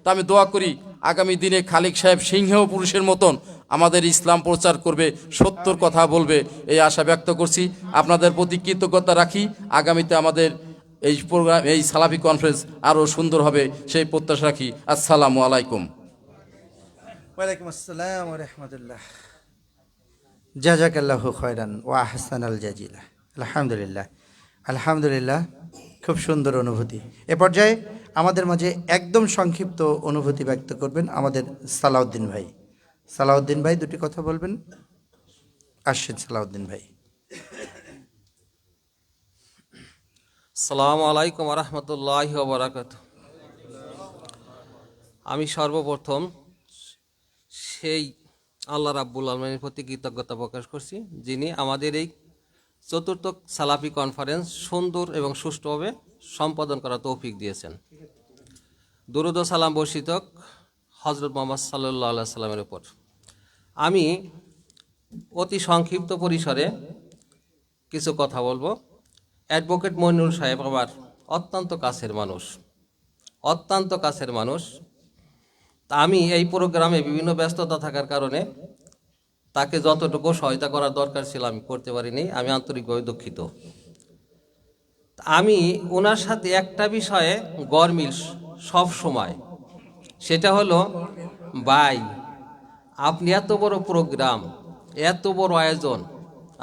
Speaker 8: তা আমি দোয়া করি আগামী দিনে খালিদ সাহেব সিংহ পুরুষের মতন আমাদের ইসলাম প্রচার করবে, সত্যর কথা বলবে, এই আশা ব্যক্ত করছি। আপনাদের প্রতি কৃতজ্ঞতা রাখি। আগামীতে আমাদের এই প্রোগ্রাম, এই সালাফি কনফারেন্স আরও সুন্দর হবে সেই প্রত্যাশা রাখি। আসসালামু আলাইকুম।
Speaker 9: ওয়ালাইকুম আসসালাম ওয়া রাহমাতুল্লাহ।
Speaker 1: জাযাকাল্লাহু খায়রান ওয়া আহসানাল জাজিলা। আলহামদুলিল্লাহ, খুব সুন্দর অনুভূতি। এ পর্যায়ে আমাদের মাঝে একদম সংক্ষিপ্ত অনুভূতি ব্যক্ত করবেন আমাদের সালাউদ্দিন ভাই। সালাউদ্দিন ভাই 2টি কথা বলবেন। আসছেন সালাউদ্দিন ভাই।
Speaker 10: আসসালামু আলাইকুম ওয়া রাহমাতুল্লাহি ওয়া বারাকাতুহু। আমি সর্বপ্রথম সেই আল্লাহ রাব্বুল আলামিনের প্রতি কৃতজ্ঞতা প্রকাশ করছি, যিনি আমাদের এই 4র্থ সালাফি কনফারেন্স সুন্দর এবং সুষ্ঠুভাবে সম্পাদন করার তৌফিক দিয়েছেন। দুরূদ ও সালাম বর্ষিত হযরত মুহাম্মদ সাল্লাল্লাহু আলাইহি সাল্লামের উপর। আমি অতি সংক্ষিপ্ত পরিসরে কিছু কথা বলবো। অ্যাডভোকেট মইনুল সাহেব আমার অত্যন্ত কাছের মানুষ। তা আমি এই প্রোগ্রামে বিভিন্ন ব্যস্ততা থাকার কারণে তাকে যতটুকু সহায়তা করার দরকার ছিল আমি করতে পারিনি, আমি আন্তরিকভাবে দুঃখিত। আমি ওনার সাথে একটা বিষয়ে গরমিল সব সময়, সেটা হলো ভাই আপনি এত বড় প্রোগ্রাম, এত বড় আয়োজন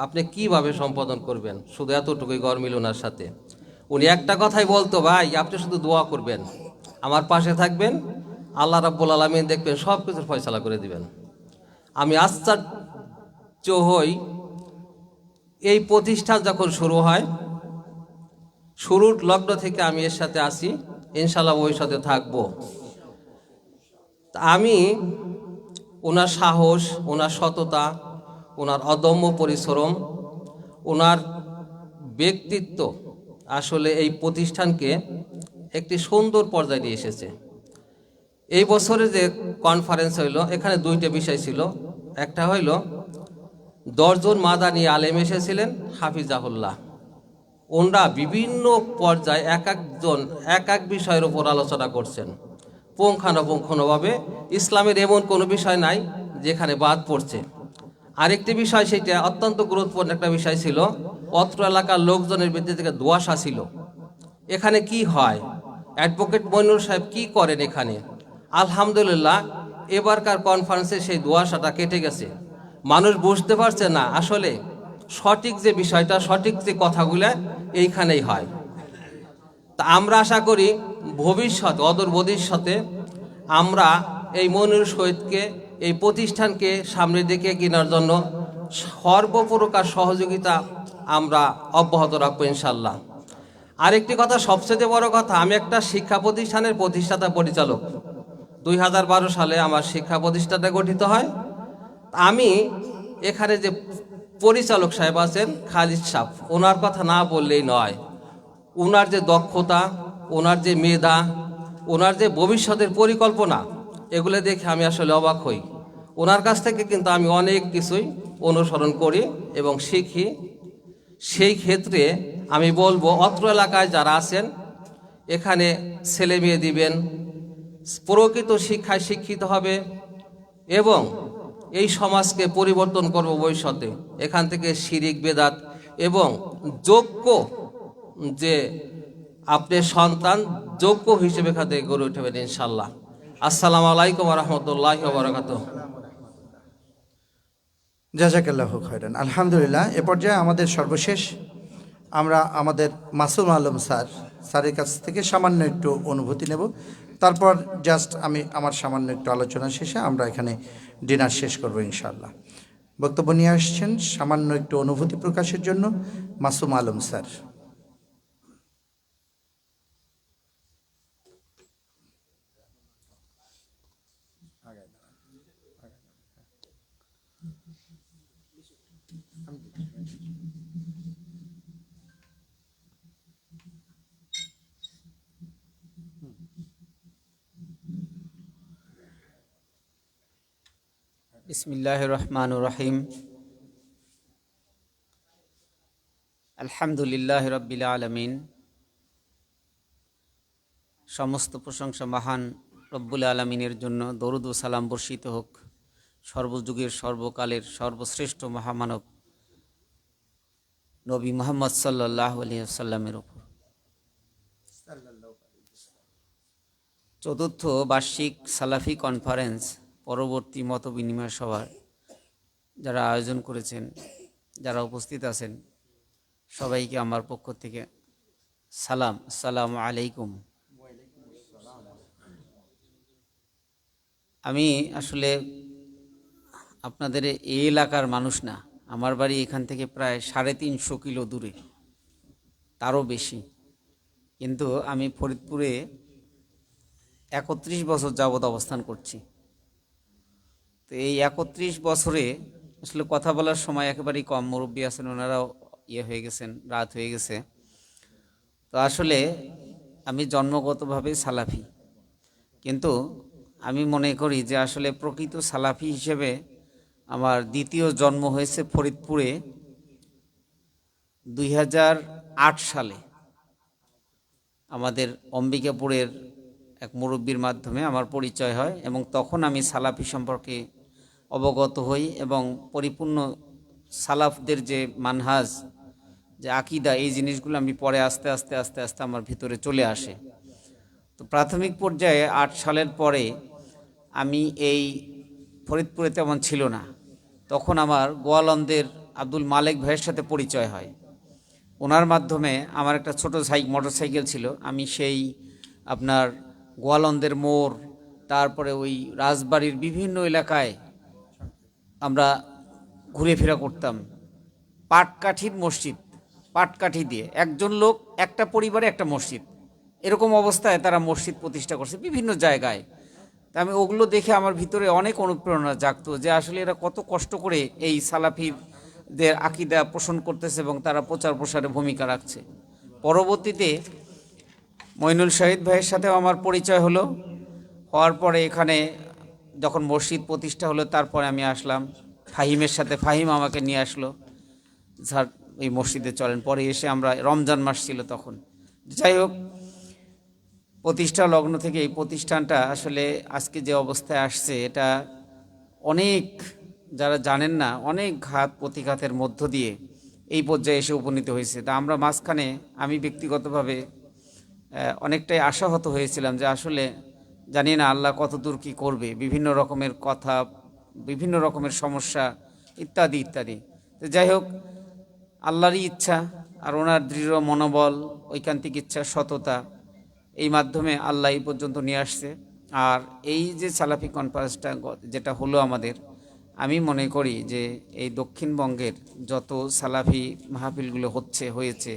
Speaker 10: আপনি কিভাবে সম্পাদন করবেন, শুধু এতটুকুই গরমিল ওনার সাথে। উনি একটা কথাই বলতো, ভাই আপনি শুধু দোয়া করবেন, আমার পাশে থাকবেন, আল্লাহ রাব্বুল আলামিন দেখবেন সব কিছুর ফয়সালা করে দিবেন। আমি আশ্চর্য হই, এই প্রতিষ্ঠান যখন শুরু হয়, শুরুর লগ্ন থেকে আমি এর সাথে আছি, ইনশাআল্লাহ ওই সাথে থাকবো। আমি ওনার সাহস, ওনার সততা, ওনার অদম্য পরিশ্রম, ওনার ব্যক্তিত্ব আসলে এই প্রতিষ্ঠানকে একটি সুন্দর পর্যায়ে নিয়ে এসেছে। এই বছরে যে কনফারেন্স হইল, এখানে 2টা বিষয় ছিল। একটা হইল 10 জন মাদানী আলেম এসেছিলেন হাফিজাহুল্লাহ। ওনারা বিভিন্ন পর্যায়ে এক এক বিষয়ের উপর আলোচনা করছেন পুঙ্খানুপুঙ্খভাবে। ইসলামের এমন কোনো বিষয় নাই যেখানে বাদ পড়ছে। আরেকটি বিষয়, সেটা অত্যন্ত গুরুত্বপূর্ণ একটা বিষয় ছিল, অত্র এলাকার লোকজনের ভিতর থেকে দোয়াশা ছিল। এখানে কি হয়, অ্যাডভোকেট মইনুল সাহেব কি করেন এখানে, আলহামদুলিল্লাহ এবারকার কনফারেন্সে সেই ধোঁয়াশাটা কেটে গেছে। মানুষ বুঝতে পারছে না আসলে সঠিক যে বিষয়টা, সঠিক যে কথাগুলো এইখানেই হয়। তা আমরা আশা করি ভবিষ্যতে, অদূর ভবিষ্যতে আমরা এই মনিরুল শহীদকে, এই প্রতিষ্ঠানকে সামনের দিকে কেনার জন্য সর্বপ্রকার সহযোগিতা আমরা অব্যাহত রাখবো ইনশাল্লাহ। আরেকটি কথা, সবচেয়ে বড় কথা, আমি একটা শিক্ষা প্রতিষ্ঠানের প্রতিষ্ঠাতা পরিচালক। 2012 সালে আমার শিক্ষা প্রতিষ্ঠানটা গঠিত হয়। আমি এখানে যে পরিচালক সাহেব আছেন খালিদ সাহেব, ওনার কথা না বললেই নয়। ওনার যে দক্ষতা, ওনার যে মেধা, ওনার যে ভবিষ্যতের পরিকল্পনা, এগুলো দেখে আমি আসলে অবাক হই। ওনার কাছ থেকে কিন্তু আমি অনেক কিছুই অনুসরণ করি এবং শিখি। সেই ক্ষেত্রে আমি বলবো অত্র এলাকায় যারা আছেন, এখানে ছেলে মেয়ে দিবেন, প্রকৃত শিক্ষায় শিক্ষিত হবে এবং এই সমাজকে পরিবর্তন করব ভবিষ্যতে। এখান থেকে শিরিক বেদাত এবং যোগ্য যে আপনার সন্তান যোগ্য হিসেবে এখান থেকে গড়ে উঠবেন ইনশাল্লাহ। আসসালামু আলাইকুম রহমতুল্লাহি ওয়া বারাকাতুহু।
Speaker 1: জাযাকাল্লাহু খায়রান। আলহামদুলিল্লাহ, এ পর্যায়ে আমাদের সর্বশেষ আমরা আমাদের মাসুম আলম স্যারের কাছ থেকে সামান্য একটু অনুভূতি নেব। তারপর জাস্ট আমি আমার সামান্য একটু আলোচনা শেষে আমরা এখানে ডিনার শেষ করব ইনশাআল্লাহ। বক্তব্য নিয়ে আসছেন সামান্য একটু অনুভূতি প্রকাশের জন্য মাসুম আলম স্যার।
Speaker 11: বিসমিল্লাহির রহমানির রহিম। আলহামদুলিল্লাহি রাব্বিল আলামিন। সমস্ত প্রশংসা মহান রব্বুল আলামিনের জন্য। দরুদ ও সালাম বর্ষিত হোক সর্বযুগের সর্বকালের সর্বশ্রেষ্ঠ মহামানব নবী মুহাম্মদ সাল্লাল্লাহু আলাইহি ওয়াসাল্লামের উপর। চতুর্থ বার্ষিক সালাফি কনফারেন্স পরবর্তী মত বিনিময় সভার যারা আয়োজন করেছেন, যারা উপস্থিত আছেন, সবাইকে আমার পক্ষ থেকে সালাম, আসসালামু আলাইকুম। আমি আসলে আপনাদের এই এলাকার মানুষ না। আমার বাড়ি এখান থেকে প্রায় 350 কিলো দূরে, তারও বেশি। কিন্তু আমি ফরিদপুরে 31 বছর যাবৎ অবস্থান করছি। তো এই 31 বছরে আসলে কথা বলার সময় একেবারেই কম। মুরব্বী আছেন, ওনারাও হয়ে গেছেন, রাত হয়ে গেছে। তো আসলে আমি জন্মগতভাবে সালাফি, কিন্তু আমি মনে করি যে আসলে প্রকৃত সালাফি হিসেবে আমার দ্বিতীয় জন্ম হয়েছে ফরিদপুরে 2008 সালে। আমাদের অম্বিকাপুরের এক মুরব্বীর মাধ্যমে আমার পরিচয় হয় এবং তখন আমি সালাফি সম্পর্কে অবগত হই এবং পরিপূর্ণ সালাফদের যে মানহাজ, যে আকীদা, এই জিনিসগুলো আমি পরে আস্তে আস্তে আস্তে আস্তে আমার ভিতরে চলে আসে। তো প্রাথমিক পর্যায়ে 8 সালের পরে আমি এই ফরিদপুরে তেমন ছিল না। তখন আমার গোয়ালন্দের আব্দুল মালেক ভাইয়ের সাথে পরিচয় হয়। ওনার মাধ্যমে আমার একটা ছোটো মোটরসাইকেল ছিল। আমি সেই আপনার গোয়ালন্দের মোড়, তারপরে ওই রাজবাড়ির বিভিন্ন এলাকায় আমরা ঘুরে ফেরা করতাম। পাটকাঠির মসজিদ, পাটকাঠি দিয়ে একজন লোক, একটা পরিবারে একটা মসজিদ, এরকম অবস্থায় তারা মসজিদ প্রতিষ্ঠা করছে বিভিন্ন জায়গায়। তা আমি ওগুলো দেখে আমার ভিতরে অনেক অনুপ্রেরণা জাগতো যে আসলে এরা কত কষ্ট করে এই সালাফিদের আকীদা পোষণ করতেছে এবং তারা প্রচার প্রসারে ভূমিকা রাখছে। পরবর্তীতে মইনুল শহীদ ভাইয়ের সাথেও আমার পরিচয় হলো। হওয়ার পরে এখানে যখন মসজিদ প্রতিষ্ঠা হলো, তারপরে আমি আসলাম ফাহিমের সাথে। ফাহিম আমাকে নিয়ে আসলো, স্যার এই মসজিদে চলেন। পরে এসে আমরা, রমজান মাস ছিল তখন। যাই হোক, প্রতিষ্ঠা লগ্ন থেকে এই প্রতিষ্ঠানটা আসলে আজকে যে অবস্থায় আসছে, এটা অনেক, যারা জানেন না, অনেক ঘাত প্রতিঘাতের মধ্য দিয়ে এই পর্যায়ে এসে উপনীত হয়েছে। তা আমরা মাঝখানে, আমি ব্যক্তিগতভাবে অনেকটাই আশাহত হয়েছিলাম যে আসলে জানি না আল্লাহ কতদূর কি করবে, বিভিন্ন রকমের কথা, বিভিন্ন রকমের সমস্যা ইত্যাদি ইত্যাদি। তো যাই হোক, আল্লাহরই ইচ্ছা আর ওনার দৃঢ় মনোবল, ঐকান্তিক ইচ্ছা, সততা, এই মাধ্যমে আল্লাহ এই পর্যন্ত নিয়ে আসছে। আর এই যে সালাফি কনফারেন্সটা যেটা হলো আমাদের, আমি মনে করি যে এই দক্ষিণবঙ্গের যত সালাফি মাহফিলগুলো হয়েছে,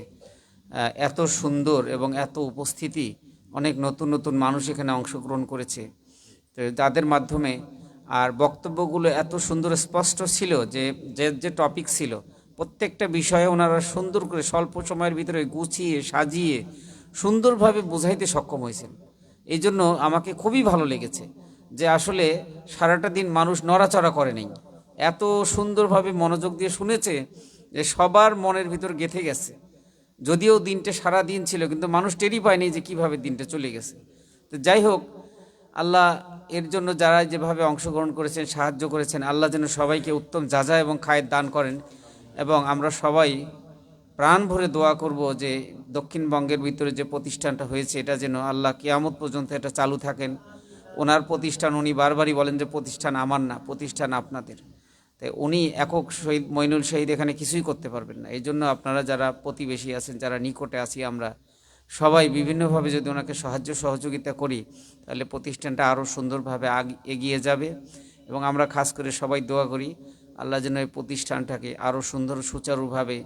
Speaker 11: এত সুন্দর এবং এত উপস্থিতি, অনেক নতুন নতুন মানুষ এখানে অংশগ্রহণ করেছে, তো যাদের মাধ্যমে আর বক্তব্যগুলো এত সুন্দর স্পষ্ট ছিল যে যে টপিক ছিল প্রত্যেকটা বিষয়ে ওনারা সুন্দর করে স্বল্প সময়ের ভিতরে গুছিয়ে সাজিয়ে সুন্দরভাবে বোঝাইতে সক্ষম হয়েছেন। এই জন্য আমাকে খুবই ভালো লেগেছে যে আসলে সারাটা দিন মানুষ নড়াচড়া করে নেই, এত সুন্দরভাবে মনোযোগ দিয়ে শুনেছে যে সবার মনের ভিতর গেঁথে গেছে। যদিও দিনটা সারা দিন ছিল, কিন্তু মানুষ টেরই পায়নি যে কিভাবে দিনটা চলে গেছে। তো যাই হোক, আল্লাহ এর জন্য যারা যেভাবে অংশগ্রহণ করেছেন, সাহায্য করেছেন, আল্লাহ যেন সবাইকে উত্তম যাজা এবং খায়ের দান করেন। এবং আমরা সবাই প্রাণ ভরে দোয়া করব যে দক্ষিণবঙ্গের ভিতরে যে প্রতিষ্ঠানটা হয়েছে এটা যেন আল্লাহ কিয়ামত পর্যন্ত এটা চালু থাকেন। ওনার প্রতিষ্ঠান, উনি বারবারই বলেন যে প্রতিষ্ঠান আমার না, প্রতিষ্ঠান আপনাদের। তাই উনি একক শহীদ মইনুল শহীদ এখানে কিছুই করতে পারবেন না। এই জন্য আপনারা যারা প্রতিবেশী আছেন, যারা নিকটে আছি, আমরা সবাই বিভিন্নভাবে যদি ওনাকে সাহায্য সহযোগিতা করি, তাহলে প্রতিষ্ঠানটা আরও সুন্দরভাবে এগিয়ে যাবে। এবং আমরা খাস করে সবাই দোয়া করি আল্লাহ যেন এই প্রতিষ্ঠানটাকে আরও সুন্দর সুচারুভাবে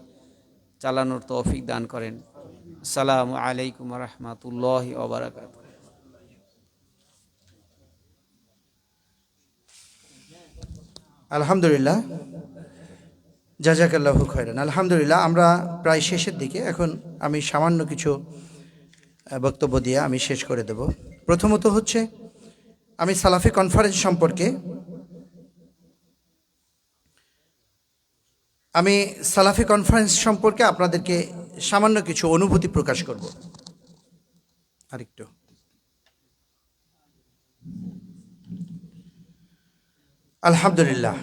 Speaker 11: চালানোর তৌফিক দান করেন। আসসালামু আলাইকুম রহমতুল্লাহি ওয়া বারাকাতুহু।
Speaker 1: আলহামদুলিল্লাহ, জাযাকাল্লাহু খায়রান। আলহামদুলিল্লাহ, আমরা প্রায় শেষের দিকে। এখন আমি সামান্য কিছু বক্তব্য দিয়ে আমি শেষ করে দেব। প্রথমত হচ্ছে, আমি সালাফি কনফারেন্স সম্পর্কে আপনাদেরকে সামান্য কিছু অনুভূতি প্রকাশ করব। আরেকটু আলহামদুলিল্লাহ,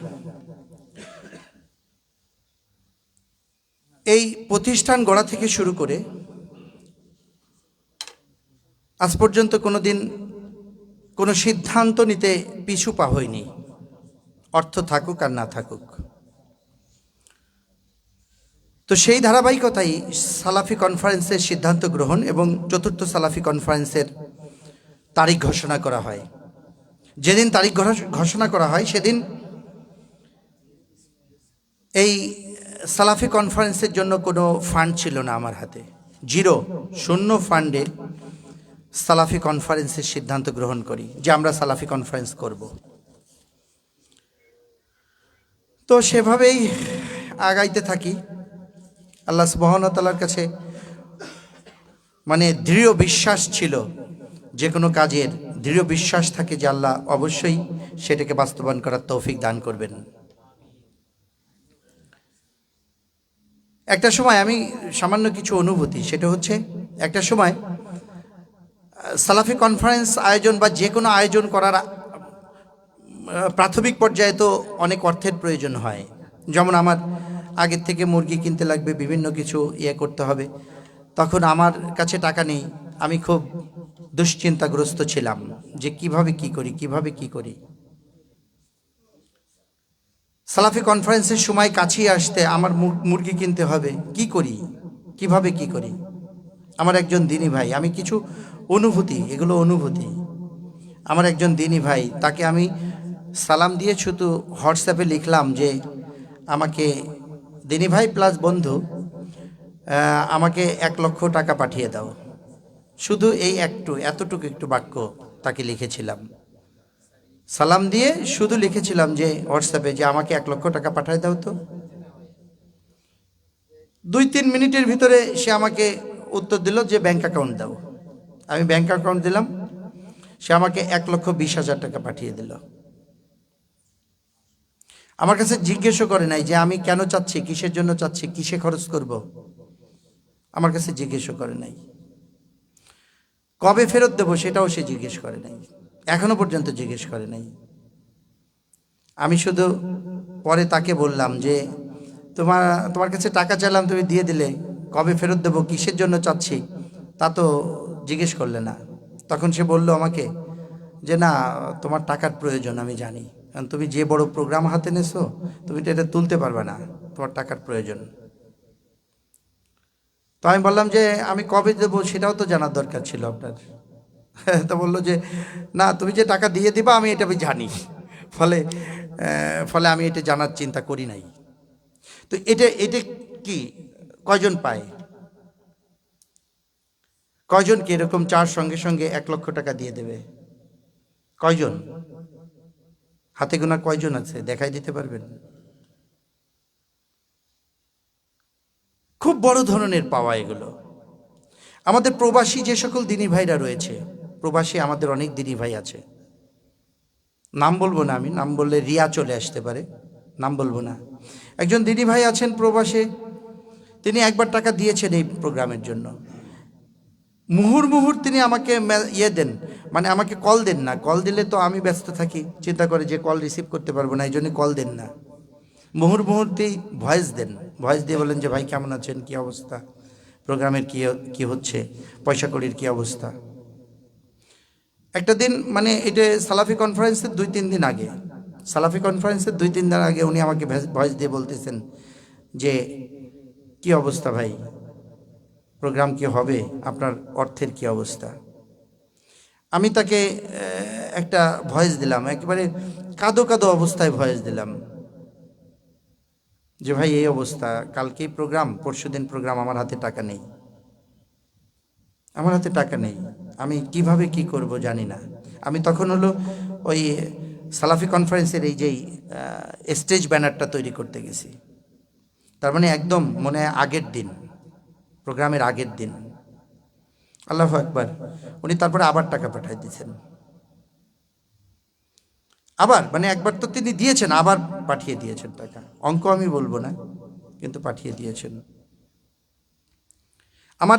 Speaker 1: এই প্রতিষ্ঠান গড়া থেকে শুরু করে আজ পর্যন্ত কোনোদিন কোনো সিদ্ধান্ত নিতে পিছু পা হয়নি, অর্থ থাকুক আর না থাকুক। তো সেই ধারাবাহিকতাই সালাফি কনফারেন্সের সিদ্ধান্ত গ্রহণ এবং চতুর্থ সালাফি কনফারেন্সের তারিখ ঘোষণা করা হয়। যেদিন তারিখ ঘোষণা করা হয় সেদিন এই সালাফি কনফারেন্সের জন্য কোনো ফান্ড ছিল না আমার হাতে, জিরো, শূন্য ফান্ডে সালাফি কনফারেন্সের সিদ্ধান্ত গ্রহণ করি যে আমরা সালাফি কনফারেন্স করব। তো সেভাবেই আগাইতে থাকি। আল্লাহ সুবহানাহু ওয়া তাআলার কাছে দৃঢ় বিশ্বাস ছিল, যে কোনো কাজের দৃঢ় বিশ্বাস থাকে যে আল্লাহ অবশ্যই সেটাকে বাস্তবায়ন করার তৌফিক দান করবেন। একটা সময় আমি সামান্য কিছু অনুভূতি, সেটা হচ্ছে, একটা সময় সালাফি কনফারেন্স আয়োজন বা যে কোনো আয়োজন করার প্রাথমিক পর্যায়ে তো অনেক অর্থের প্রয়োজন হয়। যেমন আমার আগের থেকে মুরগি কিনতে লাগবে, বিভিন্ন কিছু করতে হবে। তখন আমার কাছে টাকা নেই, আমি খুব দুশ্চিন্তাগ্রস্ত ছিলাম যে কিভাবে কি করি। সালাফি কনফারেন্সের সময় কাছেই আসতে আমার মুরগি কিনতে হবে, কিভাবে কি করি। আমার একজন দিনী ভাই, আমি কিছু অনুভূতি, এগুলো অনুভূতি। আমার একজন দিনী ভাই, তাকে আমি সালাম দিয়ে শুধু হোয়াটসঅ্যাপে লিখলাম যে আমাকে, দিনী ভাই প্লাস বন্ধু, আমাকে 1 লক্ষ টাকা পাঠিয়ে দাও। শুধু এই এতটুকু একটু বাক্য তাকে লিখেছিলাম, সালাম দিয়ে শুধু লিখেছিলাম যে হোয়াটসঅ্যাপে যে আমাকে 1 লক্ষ টাকা পাঠিয়ে দাও। তো 2-3 মিনিটের ভিতরে সে আমাকে উত্তর দিল যে ব্যাংক অ্যাকাউন্ট দাও। আমি ব্যাংক অ্যাকাউন্ট দিলাম, সে আমাকে 1,20,000 টাকা পাঠিয়ে দিল। আমার কাছে জিজ্ঞেসও করে নাই যে আমি কেন চাচ্ছি, কিসের জন্য চাচ্ছি, কিসে খরচ করব। আমার কাছে জিজ্ঞেসও করে নাই। কবে ফেরত দেবো সেটাও সে জিজ্ঞেস করে নাই, এখনো পর্যন্ত জিজ্ঞেস করে নাই। আমি শুধু পরে তাকে বললাম যে তোমার কাছে টাকা চাইলাম, তুমি দিয়ে দিলে, কবে ফেরত দেবো, কিসের জন্য চাচ্ছি তা তো জিজ্ঞেস করলে না। তখন সে বলল আমাকে যে না তোমার টাকার প্রয়োজন আমি জানি, কারণ তুমি যে বড় প্রোগ্রাম হাতে নেছো তুমি তো এটা তুলতে পারবে না, তোমার টাকার প্রয়োজন। তো আমি বললাম যে আমি কবে দেবো সেটাও তো জানার দরকার ছিল আপনার। তো বললো যে না তুমি যে টাকা দিয়ে দিবা আমি এটা জানি, ফলে আমি এটা জানার চিন্তা করি নাই। তো এটা কি কয়জন পায়, কয়জন কি এরকম চার সঙ্গে সঙ্গে 1 লক্ষ টাকা দিয়ে দেবে? কয়জন? হাতে গোনা কয়জন আছে, দেখাই দিতে পারবেন? খুব বড় ধরনের পাওয়া এগুলো। আমাদের প্রবাসী যে সকল দিনী ভাইরা রয়েছে, প্রবাসী আমাদের অনেক দিনী ভাই আছে, নাম বলবো না, আমি নাম বললে রিয়া চলে আসতে পারে, নাম বলবো না। একজন দিনী ভাই আছেন প্রবাসে, তিনি একবার টাকা দিয়েছেন এই প্রোগ্রামের জন্য। মুহুর্মুহুর তিনি আমাকে দেন, মানে আমাকে কল দেন না, কল দিলে তো আমি ব্যস্ত থাকি, চিন্তা করে যে কল রিসিভ করতে পারবো না, এই জন্য কল দেন না। মুহুর্তেই ভয়েস দেন, ভয়েস দিয়ে বলেন যে ভাই কেমন আছেন, কি অবস্থা, প্রোগ্রামের কি হচ্ছে, পয়সা কড়ির কি অবস্থা। একটা দিন মানে এটা সালাফি কনফারেন্সের 2-3 দিন আগে, সালাফি কনফারেন্সের 2-3 দিন আগে উনি আমাকে ভয়েস দিয়ে বলতেছেন যে কি অবস্থা ভাই, প্রোগ্রাম কি হবে, আপনার অর্থের কি অবস্থা। আমি তাকে একটা ভয়েস দিলাম, একেবারে কাঁদো কাঁদো অবস্থায় ভয়েস দিলাম যে ভাই এই অবস্থা, কালকেই প্রোগ্রাম, পরশুদিন প্রোগ্রাম, আমার হাতে টাকা নেই, আমার হাতে টাকা নেই, আমি কিভাবে কি করব জানি না। আমি তখন হলো ওই সালাফি কনফারেন্সের এই যেই স্টেজ ব্যানারটা তৈরি করতে গেছি, তার মানে একদম মনে হয় আগের দিন, প্রোগ্রামের আগের দিন। আল্লাহু আকবার। উনি তারপরে আবার টাকা পাঠিয়ে দিয়েছেন, আবার মানে একবার তো তিনি দিয়েছেন, আবার পাঠিয়ে দিয়েছেন টাকা, অঙ্ক আমি বলবো না, কিন্তু পাঠিয়ে দিয়েছেন। আমার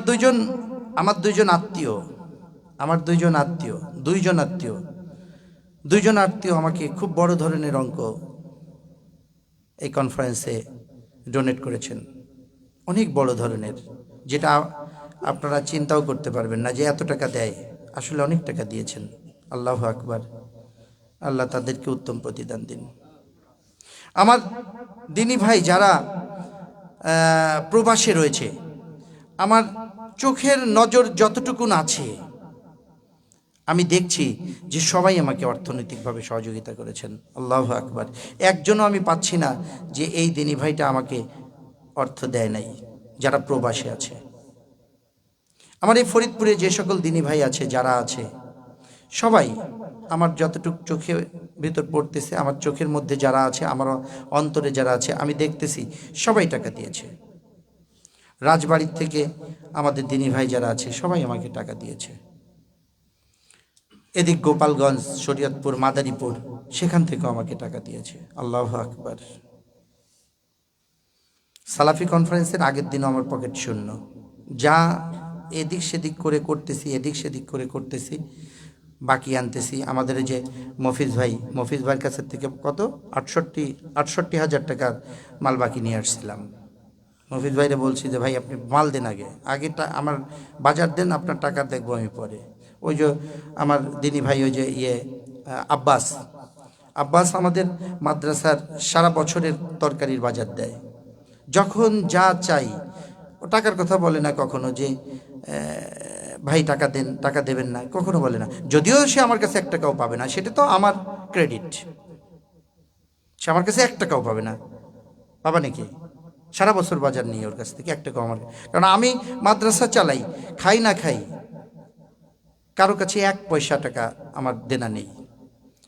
Speaker 1: দুইজন আত্মীয় আমাকে খুব বড় ধরনের অঙ্ক এই কনফারেন্সে ডোনেট করেছেন, অনেক বড় ধরনের, যেটা আপনারা চিন্তাও করতে পারবেন না যে এত টাকা দেয়, আসলে অনেক টাকা দিয়েছেন। আল্লাহু আকবার, আল্লাহ তাদেরকে উত্তম প্রতিদান দিন। আমার দিনী ভাই যারা প্রবাসে রয়েছে, আমার চোখের নজর যতটুকুন আছে আমি দেখছি যে সবাই আমাকে অর্থনৈতিকভাবে সহযোগিতা করেছেন। আল্লাহু আকবার। একজনও আমি পাচ্ছি না যে এই দিনী ভাইটা আমাকে অর্থ দেয় নাই, যারা প্রবাসে আছে। আমার এই ফরিদপুরে যে সকল দিনী ভাই আছে, যারা আছে, সবাই আমার যতটুকু চোখে ভিতর পড়তেছে, আমার চোখের মধ্যে যারা আছে, আমার অন্তরে যারা আছে, আমি দেখতেছি সবাই টাকা দিয়েছে। রাজবাড়ির থেকে আমাদের দিনী ভাই যারা আছে সবাই আমাকে টাকা দিয়েছে। এদিক গোপালগঞ্জ, শরীয়তপুর, মাদারীপুর, সেখান থেকেও আমাকে টাকা দিয়েছে। আল্লাহু আকবার। সালাফি কনফারেন্সের আগের দিনও আমার পকেট শূন্য, যা এদিক সেদিক করে করতেছি, বাকি আনতেছি। আমাদের যে মফিজ ভাইয়ের কাছে থেকে কত 68,000 টাকার মাল বাকি নিয়ে আসছিলাম। মফিজ ভাইরে বলছি যে ভাই আপনি মাল দেন, আগেটা আমার বাজার দেন, আপনার টাকা দেখবো আমি পরে। ওই যে আমার দিনী ভাই ওই যে আব্বাস আমাদের মাদ্রাসার সারা বছরের তরকারির বাজার দেয়, যখন যা চাই ও টাকার কথা বলে না কখনো যে ভাই টাকা দেন, টাকা দেবেন না, কখনো বলে না। যদিও সে আমার কাছে 1 টাকাও পাবে না, সেটা তো আমার ক্রেডিট, সে আমার কাছে 1 টাকাও পাবে না। পাবা নাকি? সারা বছর বাজার নিয়ে ওর কাছ থেকে 1 টাকাও আমার, কারণ আমি মাদ্রাসা চালাই, খাই না খাই, কারো কাছে 1 পয়সা টাকা আমার দেনা নেই।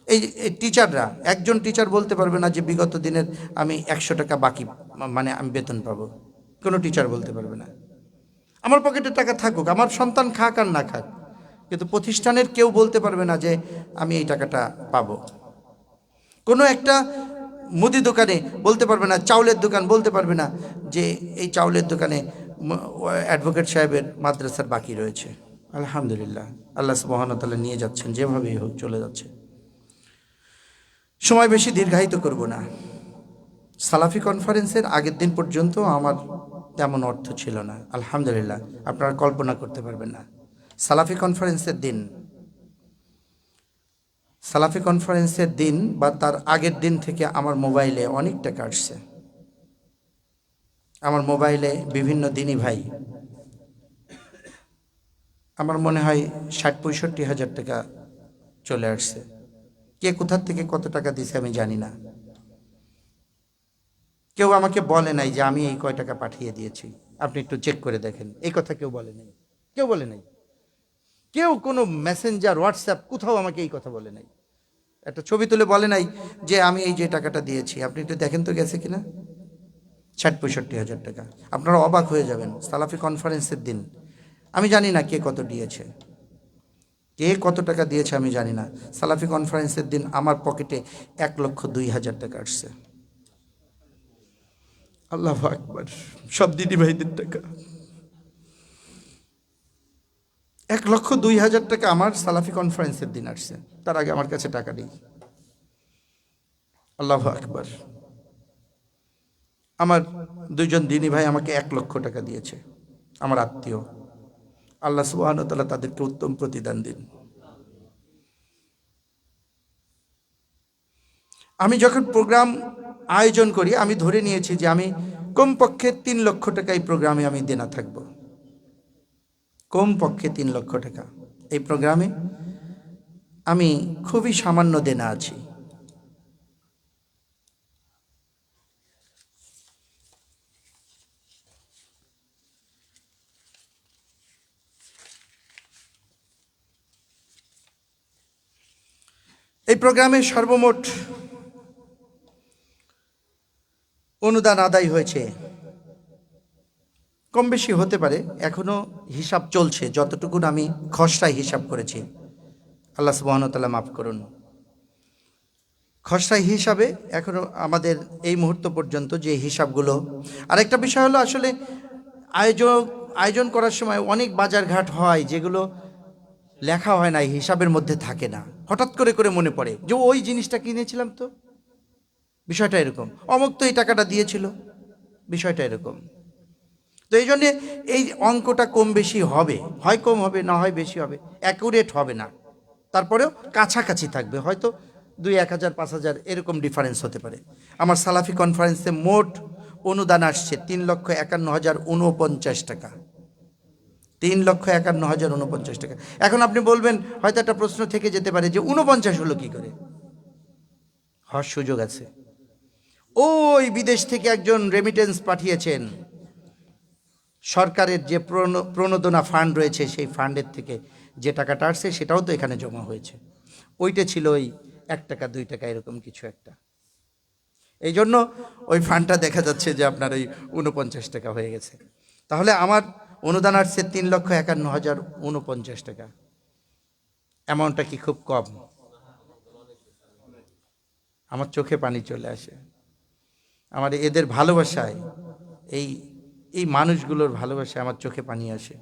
Speaker 1: এই টিচাররা, একজন টিচার বলতে পারবে না যে বিগত দিনের আমি 100 টাকা বাকি, মানে আমি বেতন পাবো, কোনো টিচার বলতে পারবে না। আমার পকেটে টাকা থাকুক, আমার সন্তান খাক আর না খাক, কিন্তু প্রতিষ্ঠানের কেউ বলতে পারবে না যে আমি এই টাকাটা পাবো। কোনো একটা মুদি দোকানে বলতে পারবে না, চাউলের দোকান বলতে পারবে না যে এই চাউলের দোকানে অ্যাডভোকেট সাহেবের মাদ্রাসার বাকি রয়েছে। আলহামদুলিল্লাহ, আল্লাহ সুবহানাহু ওয়া তাআলা নিয়ে যাচ্ছেন, যেভাবেই হোক চলে যাচ্ছে। সময় বেশি দীর্ঘায়িত করব না। সালাফি কনফারেন্সের আগের দিন পর্যন্ত আমার তেমন অর্থ ছিল না, আলহামদুলিল্লাহ, আপনারা কল্পনা করতে পারবেন না। সালাফি কনফারেন্সের দিন সালাফি কনফারেন্সের দিন বা তার আগের দিন থেকে আমার মোবাইলে অনেক টাকা আসছে। আমার মোবাইলে বিভিন্ন দিনী ভাই, আমার মনে হয় ৬০-৬৫ হাজার টাকা চলে আসছে। কে কোথার থেকে কত টাকা দিছে আমি জানি না। কেউ আমাকে বলে নাই যে আমি এই কয় টাকা পাঠিয়ে দিয়েছি, আপনি একটু চেক করে দেখেন। এই কথা কেউ বলে নাই, কেউ বলে নাই। কেউ কোনো মেসেঞ্জার, হোয়াটসঅ্যাপ কোথাও আমাকে এই কথা বলে নাই। একটা ছবি তুলে বলে নাই যে আমি এই যে টাকাটা দিয়েছি, আপনি একটু দেখেন তো গেছে কিনা। ৬০-৬৫ হাজার টাকা। আপনারা অবাক হয়ে যাবেন। সালাফি কনফারেন্সের দিন আমি জানি না কে কত দিয়েছে, কে কত টাকা দিয়েছে আমি জানি না। সালাফি কনফারেন্সের দিন আমার পকেটে ১,০২,০০০ টাকা আসছে। আল্লাহু আকবার। সব দিদি ভাইদের টাকা। ১,০২,০০০ টাকা আমার সালাফি কনফারেন্সের দিন আসছে। তার আগে আমার কাছে টাকা নেই। আল্লাহু আকবার। আমার ২জন দিনী ভাই আমাকে ১,০০,০০০ টাকা দিয়েছে, আমার আত্মীয়। আল্লাহ সুবহানাহু ওয়া তাআলা তাদেরকে উত্তম প্রতিদান দিন। আমি যখন প্রোগ্রাম আয়োজন করি আমি ধরে নিয়েছি যে আমি কমপক্ষে ৩ লক্ষ টাকা এই প্রোগ্রামে আমি দেনা থাকব। কমপক্ষে ৩ লক্ষ টাকা এই প্রোগ্রামে আমি খুবই সামান্য দেনা আছি। এই প্রোগ্রামে সর্বমোট অনুদান আদায় হয়েছে, কম বেশি হতে পারে, এখনো হিসাব চলছে। যতটুকু আমি খসড়ায় হিসাব করেছি, আল্লাহ সুবহানাহু ওয়া তাআলা মাফ করুন, খসড়ায় হিসাবে এখনো আমাদের এই মুহূর্ত পর্যন্ত যে হিসাবগুলো। আরেকটা বিষয় হলো, আসলে আয়োজন করার সময় অনেক বাজারঘাট হয় যেগুলো লেখা হয় না, হিসাবের মধ্যে থাকে না। হঠাৎ করে করে মনে পড়ে যে ওই জিনিসটা কিনেছিলাম, তো বিষয়টা এরকম, অমুক তো এই টাকাটা দিয়েছিল, বিষয়টা এরকম। তো এই জন্যে এই অঙ্কটা কম বেশি হবে, হয় কম হবে, না হয় বেশি হবে, অ্যাকুরেট হবে না, তারপরেও কাছাকাছি থাকবে। হয়তো ২-১,০০০, ৫,০০০ এরকম ডিফারেন্স হতে পারে। আমার সালাফি কনফারেন্সে মোট অনুদান আসছে ৩,৫১,০৪৯ টাকা। ৩,৫১,০৪৯ টাকা। এখন আপনি বলবেন, হয়তো একটা প্রশ্ন থেকে যেতে পারে যে ৪৯ হলো কি করে? হওয়ার সুযোগ আছে। ওই বিদেশ থেকে একজন রেমিটেন্স পাঠিয়েছেন, সরকারের যে প্রণোদনা ফান্ড রয়েছে সেই ফান্ডের থেকে যে টাকাটা আসছে সেটাও তো এখানে জমা হয়েছে। ওইটা ছিল ওই ১ টাকা ২ টাকা এরকম কিছু একটা। এই জন্য ওই ফান্ডটা দেখা যাচ্ছে যে আপনার ওই ৪৯ টাকা হয়ে গেছে। তাহলে আমার অনুদান আসছে ৩,৫১,০৪৯ টাকা। অ্যামাউন্টটা কি খুব কম? আমার চোখে পানি চলে আসে। আমার এদের ভালোবাসায়, এই মানুষগুলোর ভালোবাসায় আমার চোখে পানি আসে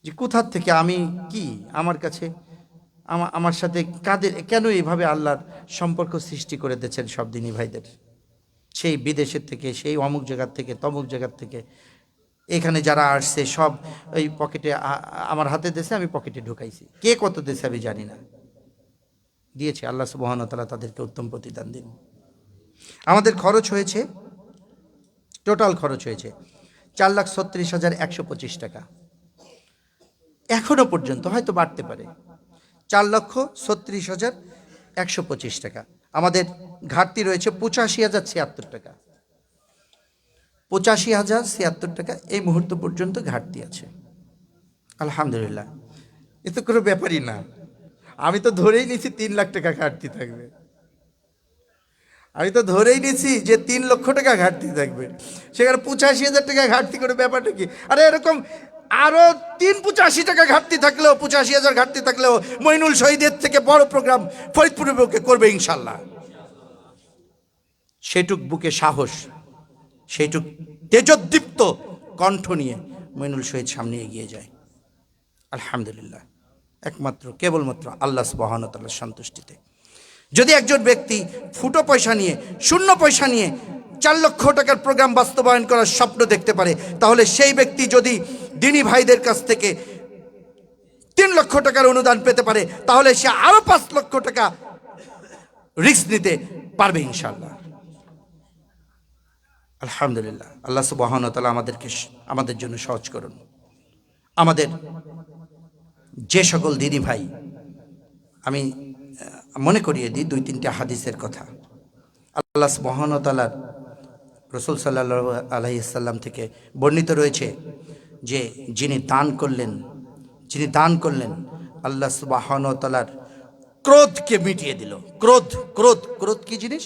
Speaker 1: যে কোথার থেকে আমি কি, আমার কাছে আমার সাথে কাদের, কেন এইভাবে আল্লাহর সম্পর্ক সৃষ্টি করে দিয়েছেন সব দিনী ভাইদের। সেই বিদেশের থেকে, সেই অমুক জায়গার থেকে, তমুক জায়গার থেকে এখানে যারা আসছে সব ওই পকেটে আমার হাতে দিয়েছে, আমি পকেটে ঢুকাইছি। কে কত দিয়েছে আমি জানি না, দিয়েছে। আল্লাহ সুবহানাহু ওয়া তাআলা তাদেরকে উত্তম প্রতিদান দিন। আমাদের খরচ হয়েছে, টোটাল খরচ হয়েছে ৪,৩৬,১২৫ টাকা। এখনো পর্যন্ত হয়তো বাড়তে পারে, ৪,৩৬,১২৫ টাকা। আমাদের ঘাটতি রয়েছে ৮৫,০৭৬ টাকা। ৮৫,০৭৬ টাকা এই মুহূর্ত পর্যন্ত ঘাটতি আছে। আলহামদুলিল্লাহ, এ তো কোনো ব্যাপারই না। আমি তো ধরেই নিছি ৩ লাখ টাকা ঘাটতি থাকবে। আমি তো ধরেই নিছি যে ৩ লক্ষ টাকা ঘাটতি থাকবে, সেখানে ৮৫,০০০ টাকা ঘাটতি করে ব্যাপারটা কি? আরে এরকম আরো ৩-৮৫ টাকা ঘাটতি থাকলেও, ৮৫,০০০ ঘাটতি থাকলেও মইনুল শহীদের থেকে বড় প্রোগ্রাম ফরিদপুরের বুকে করবে ইনশাল্লাহ। সেটুক বুকে সাহস, সেইটুক তেজোদ্দীপ্ত কণ্ঠ নিয়ে মইনুল শহীদ সামনে এগিয়ে যায়। আলহামদুলিল্লাহ, একমাত্র কেবলমাত্র আল্লাহ সুবহানাহু ওয়া তাআলার সন্তুষ্টিতে। যদি একজন ব্যক্তি ফুটো পয়সা নিয়ে, শূন্য পয়সা নিয়ে ৪ লক্ষ টাকার প্রোগ্রাম বাস্তবায়ন করার স্বপ্ন দেখতে পারে, তাহলে সেই ব্যক্তি যদি দিনী ভাইদের কাছ থেকে 3 লক্ষ টাকার অনুদান পেতে পারে, তাহলে সে আরো 5 লক্ষ টাকা রিস্ক নিতে পারবে ইনশাআল্লাহ। আলহামদুলিল্লাহ, আল্লাহ সুবহানাহু ওয়া তাআলা আমাদের জন্য সহজ করুন। আমাদের যে সকল দিনী ভাই, আমি মনে করিয়ে দিই 2-3টা হাদিসের কথা। আল্লাহ সুবহানাহু ওয়া তাআলার রাসূল সাল্লাল্লাহু আলাইহি সাল্লাম থেকে বর্ণিত রয়েছে যে যিনি দান করলেন আল্লাহ সুবহানাহু ওয়া তাআলার ক্রোধকে মিটিয়ে দিল। ক্রোধ কি জিনিস?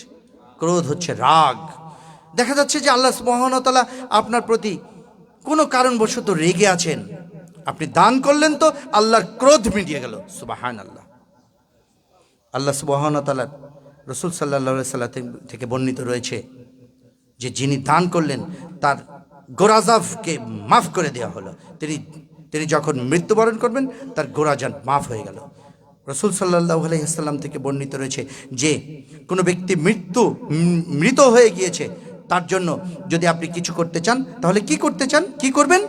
Speaker 1: ক্রোধ হচ্ছে রাগ। দেখা যাচ্ছে যে আল্লাহ সুবহানাহু ওয়া তাআলা আপনার প্রতি কোনো কারণবশত রেগে আছেন, আপনি দান করলেন তো আল্লাহর ক্রোধ মিটিয়ে গেল। সুবহানাল্লাহ। আল্লাহ সুবহানাহু ওয়া তাআলার রাসূল সাল্লাল্লাহু আলাইহি সাল্লাম থেকে বর্ণিত রয়েছে যে যিনি দান করলেন তার গোরাজাফকে মাফ করে দেওয়া হলো। তিনি যখন মৃত্যুবরণ করবেন তার গোরাজান মাফ হয়ে গেল। রাসূল সাল্লাল্লাহু আলাইহি সাল্লাম থেকে বর্ণিত রয়েছে যে কোনো ব্যক্তি মৃত হয়ে গিয়েছে, তার জন্য যদি আপনি কিছু করতে চান তাহলে কি করতে চান? কি করবেন?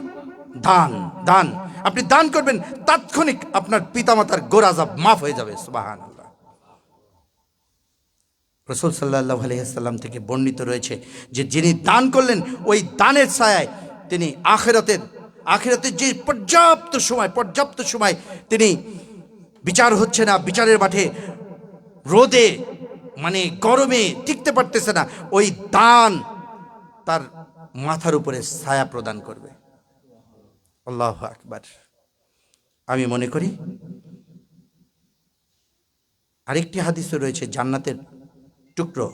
Speaker 1: দান। আপনি দান করবেন, তাৎক্ষণিক আপনার পিতামাতার গোরাজাব মাফ হয়ে যাবে। সুবহানাল্লাহ। রাসূল সাল্লাল্লাহু আলাইহি সাল্লাম থেকে বর্ণিত রয়েছে যে যিনি দান করলেন ওই দানের ছায়ায় তিনি আখিরাতের যে পর্যাপ্ত সময় তিনি বিচার হচ্ছে না, বিচারের মাঠে রোদে মানে গরমে টিকতে পারতেছে না, ওই দান তার মাথার উপরে ছায়া প্রদান করবে। আল্লাহু আকবার। আমি মনে করি আরেকটি হাদিসও রয়েছে জান্নাতের টুকরো,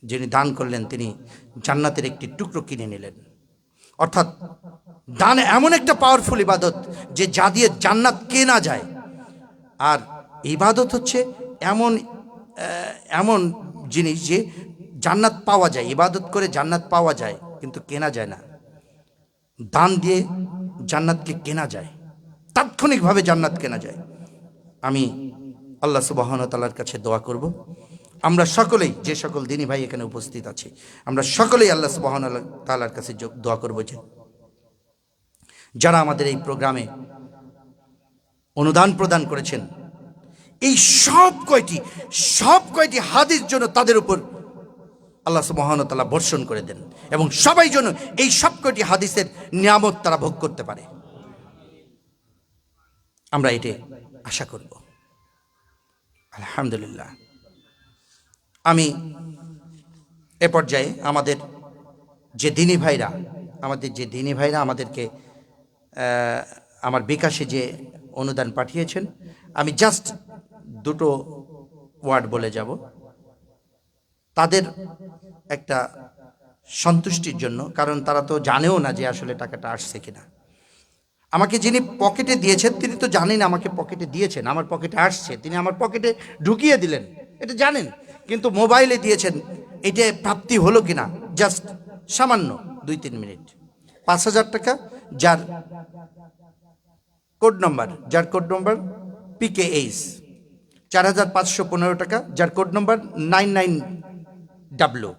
Speaker 1: যিনি দান করলেন তিনি জান্নাতের একটি টুকরো কিনে নিলেন। অর্থাৎ দান এমন একটা পাওয়ারফুল ইবাদত যে যা দিয়ে জান্নাত কেনা যায়। আর ইবাদত হচ্ছে এমন জিনিস যে জান্নাত পাওয়া যায়, ইবাদত করে জান্নাত পাওয়া যায় কিন্তু কেনা যায় না। দান দিয়ে জান্নাতকে কেনা যায়, তাৎক্ষণিকভাবে জান্নাত কেনা যায়। আমি আল্লাহ সুবহানাহু ওয়া তাআলার কাছে দোয়া করব, আমরা সকলেই, যে সকল দিনী ভাই এখানে উপস্থিত আছে, আমরা সকলেই আল্লাহ সুবহানাহু ওয়া তাআলার কাছে দোয়া করব যে যারা আমাদের এই প্রোগ্রামে অনুদান প্রদান করেছেন, এই সব কয়টি হাদিস জন্য তাদের উপর আল্লাহ সুবহানাহু ওয়া তাআলা বর্ষণ করে দেন এবং সবাই যেন এই সব কয়টি হাদিসের নিয়ামত তারা ভোগ করতে পারে। আমরা এটা আশা করব। আলহামদুলিল্লাহ। আমি এ পর্যায়ে আমাদের যে দিনী ভাইরা আমাদেরকে আমার বিকাশে যে অনুদান পাঠিয়েছেন, আমি জাস্ট 2টো ওয়ার্ড বলে যাব তাদের একটা সন্তুষ্টির জন্য, কারণ তারা তো জানেও না যে আসলে টাকাটা আসছে কিনা। আমাকে যিনি পকেটে দিয়েছেন তিনি তো জানেন আমাকে পকেটে দিয়েছেন, আমার পকেটে আসছে, তিনি আমার পকেটে ঢুকিয়ে দিলেন, এটা জানেন, কিন্তু মোবাইলে দিয়েছেন, এটা প্রাপ্তি হলো কিনা জাস্ট সামান্য 2-3 মিনিট। 5,000 টাকা, যার কোড নম্বর PKH। 4,515 টাকা, যার কোড নম্বর 99W।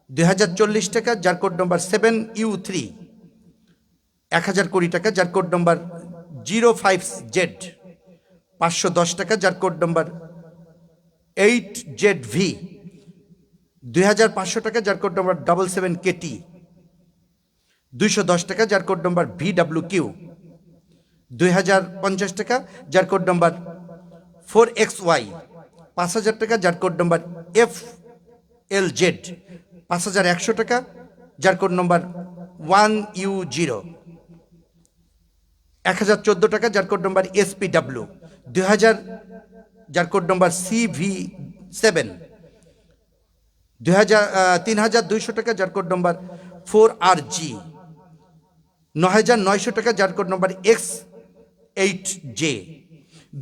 Speaker 1: 2,040 টাকা, যার কোড নম্বর 7U3। 1,020 টাকা, যার কোড নম্বর 05Z। 510 টাকা, যার কোড নম্বর 8ZV। 2,500 টাকা, যার কোড নম্বর 77KT। 210 টাকা, যার কোড নম্বর VWQ। 2,050 টাকা, যার কোড নম্বর 4XY। 5,000 টাকা, যার কোড নম্বর FLZ। 5,100 টাকা, যার কোড নম্বর 1U0। 1,014 টাকা, যার কোড নম্বর SPW। 2,000, যার কোড নম্বর CV7। 3,200 টাকা, যার কোড নম্বর 4RG। 9,900 টাকা, যার কোড নম্বর X8J।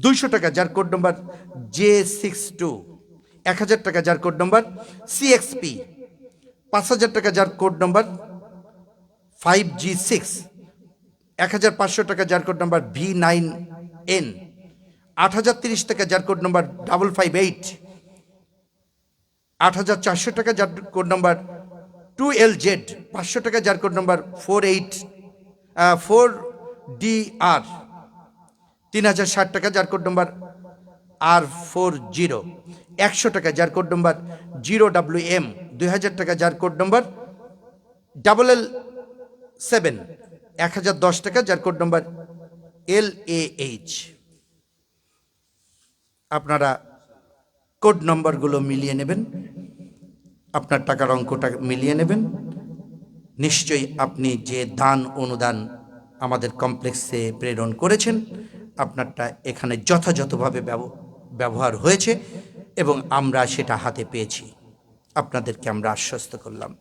Speaker 1: 200 টাকা, যার কোড নম্বর J62। 1,000 টাকা, যার কোড নম্বর CXP। 5,000 টাকা, যার কোড নম্বর 5G6। 1,500 টাকা, যার কোড নম্বর V9N। 8,030 টাকা, যার কোড নম্বর 558। 8,400 টাকা, যার কোড নম্বর 2LZ। 500 টাকা, যার কোড নম্বর 4DR। 3060 টাকা, যার কোড নম্বর R40। 100 টাকা, যার কোড নম্বর 0WM। 2000 টাকা, যার কোড নম্বর LL7। 1010 টাকা, যার কোড নম্বর LAH। আপনারা কোড নম্বরগুলো মিলিয়ে নেবেন, আপনার টাকার অঙ্কটা মিলিয়ে নেবেন। নিশ্চয়ই আপনি যে দান অনুদান আমাদের কমপ্লেক্সে প্রেরণ করেছেন, আপনারটা এখানে যথাযথভাবে ব্যবহার হয়েছে এবং আমরা সেটা হাতে পেয়েছি। আপনাদেরকে আমরা আশ্বস্ত করলাম।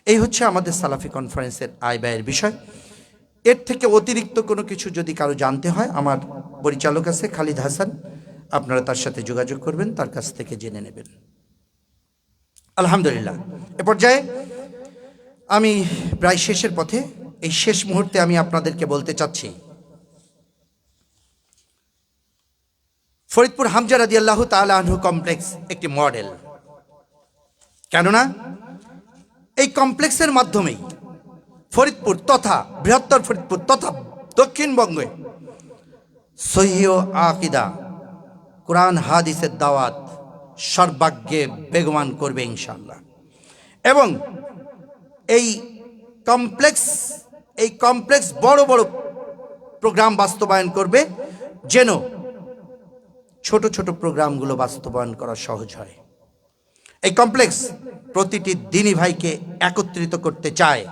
Speaker 1: এই হচ্ছে আমাদের সালাফি কনফারেন্সের আয় ব্যয়ের বিষয়। এর থেকে অতিরিক্ত কোনো কিছু যদি কারো জানতে হয়, আমার পরিচালক আছে খালিদ হাসান, আপনারা তার সাথে যোগাযোগ করবেন, তার কাছ থেকে জেনে নেবেন। আলহামদুলিল্লাহ, এ পর্যায়ে আমি প্রায় শেষের পথে। এই শেষ মুহূর্তে আমি আপনাদেরকে বলতে চাচ্ছি, ফরিদপুর হামজা রাদিয়াল্লাহু তাআলা আনহু কমপ্লেক্স একটি মডেল। কেননা এই কমপ্লেক্সের মাধ্যমেই ফরিদপুর তথা বৃহত্তর ফরিদপুর তথা দক্ষিণবঙ্গে সহিহ আকীদা, কোরআন হাদিসের দাওয়াত সর্বাগ্যে বেগমান করবে ইনশাআল্লাহ। এবং এই কমপ্লেক্স বড় বড় প্রোগ্রাম বাস্তবায়ন করবে, যেন ছোট ছোট প্রোগ্রামগুলো বাস্তবায়ন করা সহজ হয়। এই কমপ্লেক্স প্রতিটি দ্বীনি ভাইকে একত্রিত করতে চায়।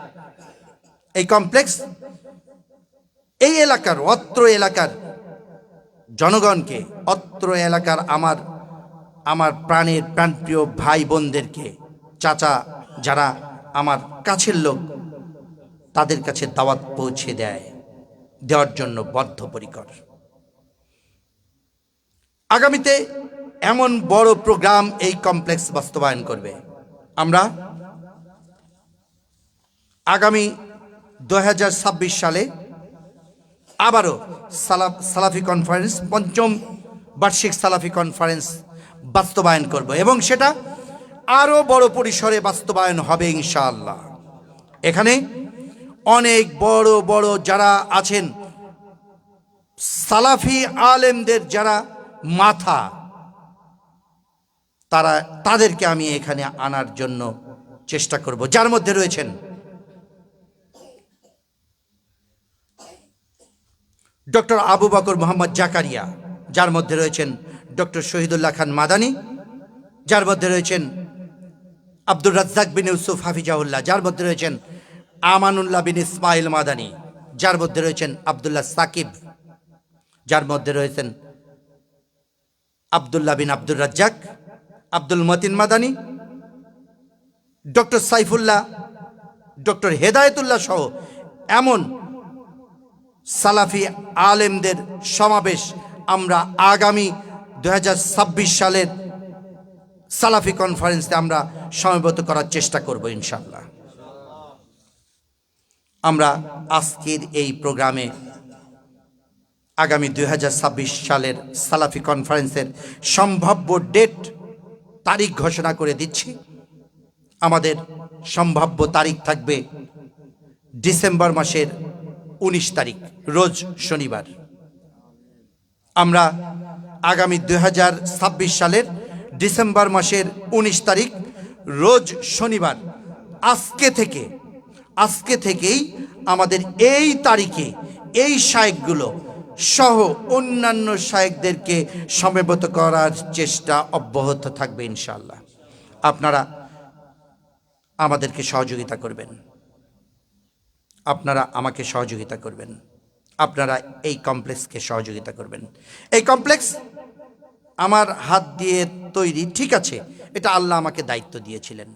Speaker 1: এই কমপ্লেক্স এই এলাকার, অত্র এলাকার জনগণকে, অত্র এলাকার আমার প্রাণপ্রিয় ভাই বোনদেরকে, চাচা যারা আমার কাছের লোক, তাদের কাছে দাওয়াত পৌঁছে দেওয়ার জন্য বদ্ধপরিকর। আগামীতে এমন বড় প্রোগ্রাম এই কমপ্লেক্স বাস্তবায়ন করবে। আমরা আগামী 2026 সালে আবারও সালাফি কনফারেন্স, 5ম বার্ষিক সালাফি কনফারেন্স বাস্তবায়ন করব এবং সেটা আরও বড় পরিসরে বাস্তবায়ন হবে ইনশাআল্লাহ। এখানে অনেক বড় বড় যারা আছেন, সালাফি আলেমদের যারা মাথা, তাদেরকে আমি এখানে আনার জন্য চেষ্টা করব, যার মধ্যে রয়েছেন ডক্টর আবু বকর মোহাম্মদ জাকারিয়া, যার মধ্যে রয়েছেন ডক্টর শহীদুল্লাহ খান মাদানী, যার মধ্যে রয়েছেন আব্দুর রাজ্জাক বিন ইউসুফ হাফিজাউল্লাহ, যার মধ্যে রয়েছেন আমানুল্লাহ বিন ইসমাইল মাদানী, যার মধ্যে রয়েছেন আব্দুল্লাহ সাকিব, যার মধ্যে রয়েছেন আব্দুল্লাহ বিন আব্দুর রাজ্জাক, আব্দুল মতিন মাদানী, ডক্টর সাইফুল্লাহ, ডক্টর হেদায়েতুল্লাহ সহ এমন সালাফি আলেমদের সমাবেশ আমরা আগামী 2026 সালের সালাফি কনফারেন্সে আমরা সমবেত করার চেষ্টা করব ইনশাআল্লাহ। আমরা আজকের এই প্রোগ্রামে আগামী 2026 সালের সালাফি কনফারেন্সের সম্ভাব্য তারিখ ঘোষণা করে দিচ্ছি। আমাদের সম্ভাব্য তারিখ থাকবে ডিসেম্বর মাসের 19 তারিখ, রোজ শনিবার। আমরা আগামী 2026 সালের ডিসেম্বর মাসের 19 তারিখ রোজ শনিবার আজকে থেকেই আমাদের এই তারিখে এই শায়েখগুলো সহ অন্যান্য শায়েখদেরকে সমবেত করার চেষ্টা অব্যাহত থাকবে ইনশাআল্লাহ। আপনারা আমাদেরকে সহযোগিতা করবেন, আপনারা আমাকে সহযোগিতা করবেন, আপনারা এই কমপ্লেক্সকে সহযোগিতা করবেন। এই কমপ্লেক্স আমার হাত দিয়ে তৈরি, ঠিক আছে, এটা আল্লাহ আমাকে দায়িত্ব দিয়েছিলেন,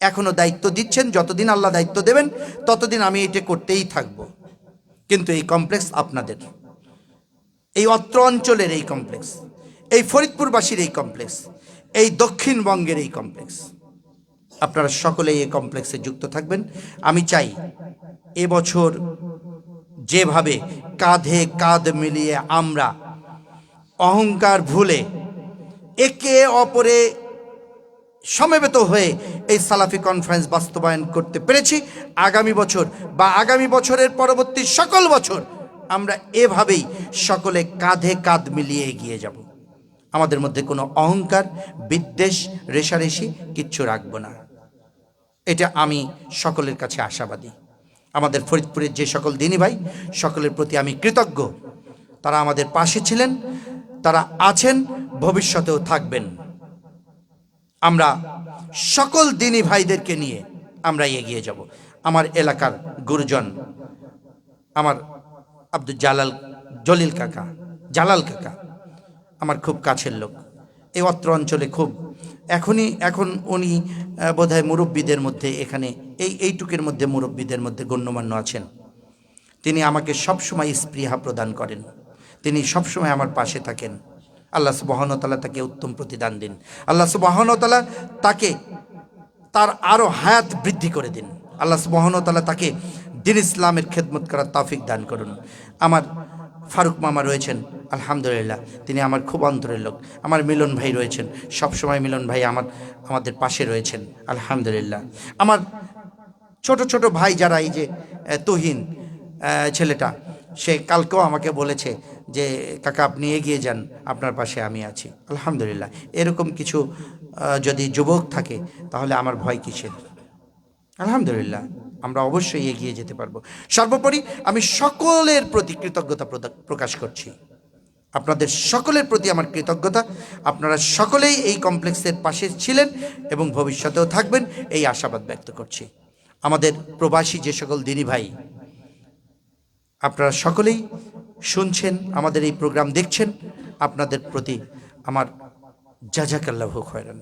Speaker 1: এখনও দায়িত্ব দিচ্ছেন। যতদিন আল্লাহ দায়িত্ব দেবেন ততদিন আমি এটা করতেই থাকব। কিন্তু এই কমপ্লেক্স আপনাদের, এই অত্র অঞ্চলের এই কমপ্লেক্স, এই ফরিদপুরবাসীর এই কমপ্লেক্স, এই দক্ষিণবঙ্গের এই কমপ্লেক্স, আপনারা সকলেই এই কমপ্লেক্সে যুক্ত থাকবেন। আমি চাই এবছর যেভাবে কাঁধে কাঁধ মিলিয়ে আমরা অহংকার ভুলে একে অপরে সমবেত হয়ে এই সালাফি কনফারেন্স বাস্তবায়ন করতে পেরেছি, আগামী বছর বা আগামী বছরের পরবর্তী সকল বছর আমরা এভাবেই সকলে কাঁধে কাঁধ মিলিয়ে এগিয়ে যাব। আমাদের মধ্যে কোনো অহংকার, বিদ্বেষ, রেষারেষি কিচ্ছু রাখবো না। এটা আমি সকলের কাছে আশাবাদী। আমাদের ফরিদপুরের যে সকল দিনী ভাই, সকলের প্রতি আমি কৃতজ্ঞ। তারা আমাদের পাশে ছিলেন, তারা আছেন, ভবিষ্যতেও থাকবেন। আমরা সকল দিনী ভাইদেরকে নিয়ে আমরা এগিয়ে যাব। আমার এলাকার গুরুজন, আমার আব্দুল জলিল কাকা, জালাল কাকা আমার খুব কাছের লোক। এই অত্র অঞ্চলে খুব এখন উনি বোধহয় মুরব্বীদের মধ্যে, এখানে এইটুকের মধ্যে মুরব্বীদের মধ্যে গণ্যমান্য আছেন। তিনি আমাকে সবসময় স্পৃহা প্রদান করেন, তিনি সবসময় আমার পাশে থাকেন। আল্লাহ সুবহানাহু ওয়া তাআলা তাকে উত্তম প্রতিদান দিন। আল্লাহ সুবহানাহু ওয়া তাআলা তাকে তার আরও হায়াত বৃদ্ধি করে দিন। আল্লাহ সুবহানাহু ওয়া তাআলা তাকে দ্বীন ইসলামের খেদমত করার তৌফিক দান করুন। আমার ফারুক মামা রয়েছেন, আলহামদুলিল্লাহ, তিনি আমার খুব অন্তরের লোক। আমার মিলন ভাই রয়েছেন, সবসময় মিলন ভাই আমাদের পাশে রয়েছেন, আলহামদুলিল্লাহ। আমার ছোট ছোট ভাই যারা, এই যে তুহিন ছেলেটা, সে কালকেও আমাকে বলেছে যে কাকা আপনি এগিয়ে যান, আপনার পাশে আমি আছি, আলহামদুলিল্লাহ। এরকম কিছু যদি যুবক থাকে তাহলে আমার ভয় কিসের? আলহামদুলিল্লাহ, আমরা অবশ্যই এগিয়ে যেতে পারবো। সর্বোপরি আমি সকলের প্রতি কৃতজ্ঞতা প্রকাশ করছি। আপনাদের সকলের প্রতি আমার কৃতজ্ঞতা। আপনারা সকলেই এই কমপ্লেক্সের পাশে ছিলেন এবং ভবিষ্যতেও থাকবেন, এই আশাবাদ ব্যক্ত করছি। আমাদের প্রবাসী যে সকল দিনী ভাই, আপনারা সকলেই শুনছেন, আমাদের এই প্রোগ্রাম দেখছেন, আপনাদের প্রতি আমার জাযাকাল্লাহু খায়রান।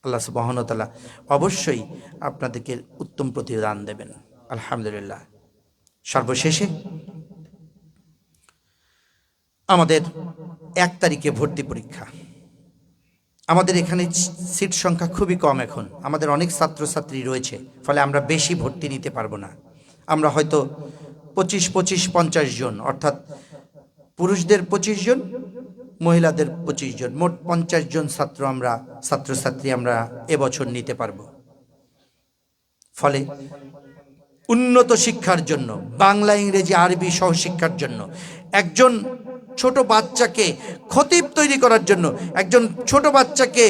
Speaker 1: আল্লাহ সুবহানাহু ওয়া তাআলা অবশ্যই আপনাদেরকে উত্তম প্রতিদান দেবেন, আলহামদুলিল্লাহ। সর্বশেষে আমাদের 1 তারিখে ভর্তি পরীক্ষা। আমাদের এখানে সিট সংখ্যা খুবই কম এখন, আমাদের অনেক ছাত্রছাত্রী রয়েছে, ফলে আমরা বেশি ভর্তি নিতে পারবো না। আমরা হয়তো 25-50 জন, অর্থাৎ পুরুষদের 25 জন, মহিলাদের 25 জন, মোট 50 জন ছাত্রছাত্রী আমরা এবছর নিতে পারবো। ফলে উন্নত শিক্ষার জন্য, বাংলা, ইংরেজি, আরবি সহ শিক্ষার জন্য, একজন ছোট বাচ্চাকে খতিব তৈরি করার জন্য, একজন ছোট বাচ্চাকে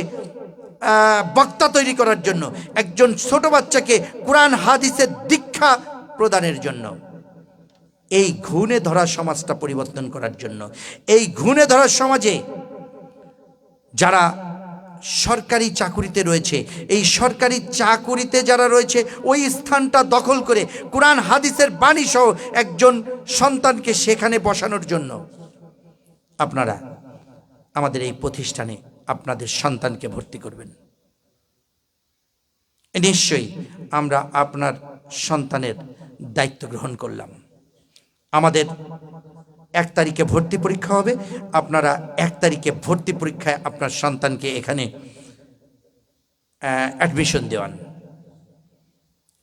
Speaker 1: বক্তা তৈরি করার জন্য, একজন ছোট বাচ্চাকে কোরআন হাদিসের দীক্ষা প্রদানের জন্য, এই ঘুণে ধরা সমাজটা পরিবর্তন করার জন্য, এই ঘুণে ধরা সমাজে যারা সরকারি চাকুরিতে রয়েছে, এই সরকারি চাকুরিতে যারা রয়েছে, ওই স্থানটা দখল করে কোরআন হাদিসের বাণী সহ একজন সন্তানকে সেখানে বসানোর জন্য আপনারা আমাদের এই প্রতিষ্ঠানে আপনাদের সন্তানকে ভর্তি করবেন। নিশ্চয়ই আমরা আপনার সন্তানের দায়িত্ব গ্রহণ করলাম। আমাদের 1 তারিখে ভর্তি পরীক্ষা হবে। আপনারা 1 তারিখে ভর্তি পরীক্ষায় আপনার সন্তানকে এখানে অ্যাডমিশন দেওয়ান।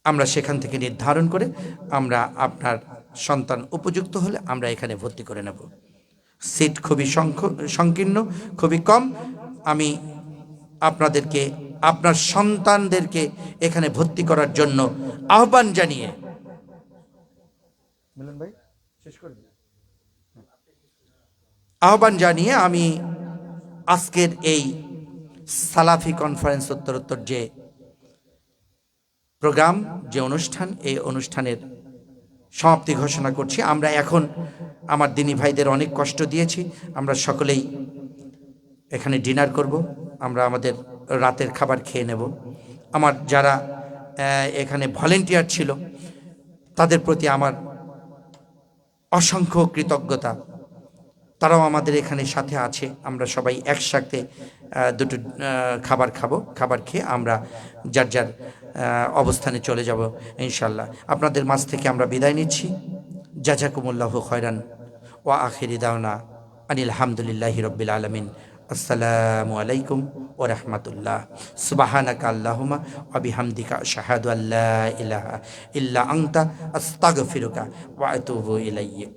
Speaker 1: আমরা সেখান থেকে নির্ধারণ করে আমরা আপনার সন্তান উপযুক্ত হলে আমরা এখানে ভর্তি করে নেব। সিট খুবই সংকীর্ণ, খুবই কম। আমি আপনাদেরকে, আপনার সন্তানদেরকে এখানে ভর্তি করার জন্য আহ্বান জানিয়ে আমি আজকের এই সালাফি কনফারেন্স উত্তরোত্তর যে প্রোগ্রাম, যে অনুষ্ঠান, এই অনুষ্ঠানের সমাপ্তি ঘোষণা করছি। আমরা এখন আমার দিনী ভাইদের অনেক কষ্ট দিয়েছি, আমরা সকলেই এখানে ডিনার করব, আমরা আমাদের রাতের খাবার খেয়ে নেব। আমার যারা এখানে ভলেন্টিয়ার ছিল তাদের প্রতি আমার অসংখ্য কৃতজ্ঞতা। তারাও আমাদের এখানে সাথে আছে। আমরা সবাই একসাথে দুটো খাবার খাবো। খাবার খেয়ে আমরা যার যার অবস্থানে চলে যাব ইনশাল্লাহ। আপনাদের মাঝ থেকে আমরা বিদায় নিচ্ছি। জাযাকুমুল্লাহু খায়রান ওয়া আখিরি দাওনা আনিল হামদুলিল্লাহি রাব্বিল আলামিন। আসসালামু আলাইকুম ওয়া রাহমাতুল্লাহ। সুবহানাকা আল্লাহুম্মা ওয়া বিহামদিকা আশহাদু আল্লা ইলাহা ইল্লা আনতা আস্তাগফিরুকা ওয়া আতুবু ইলাইক।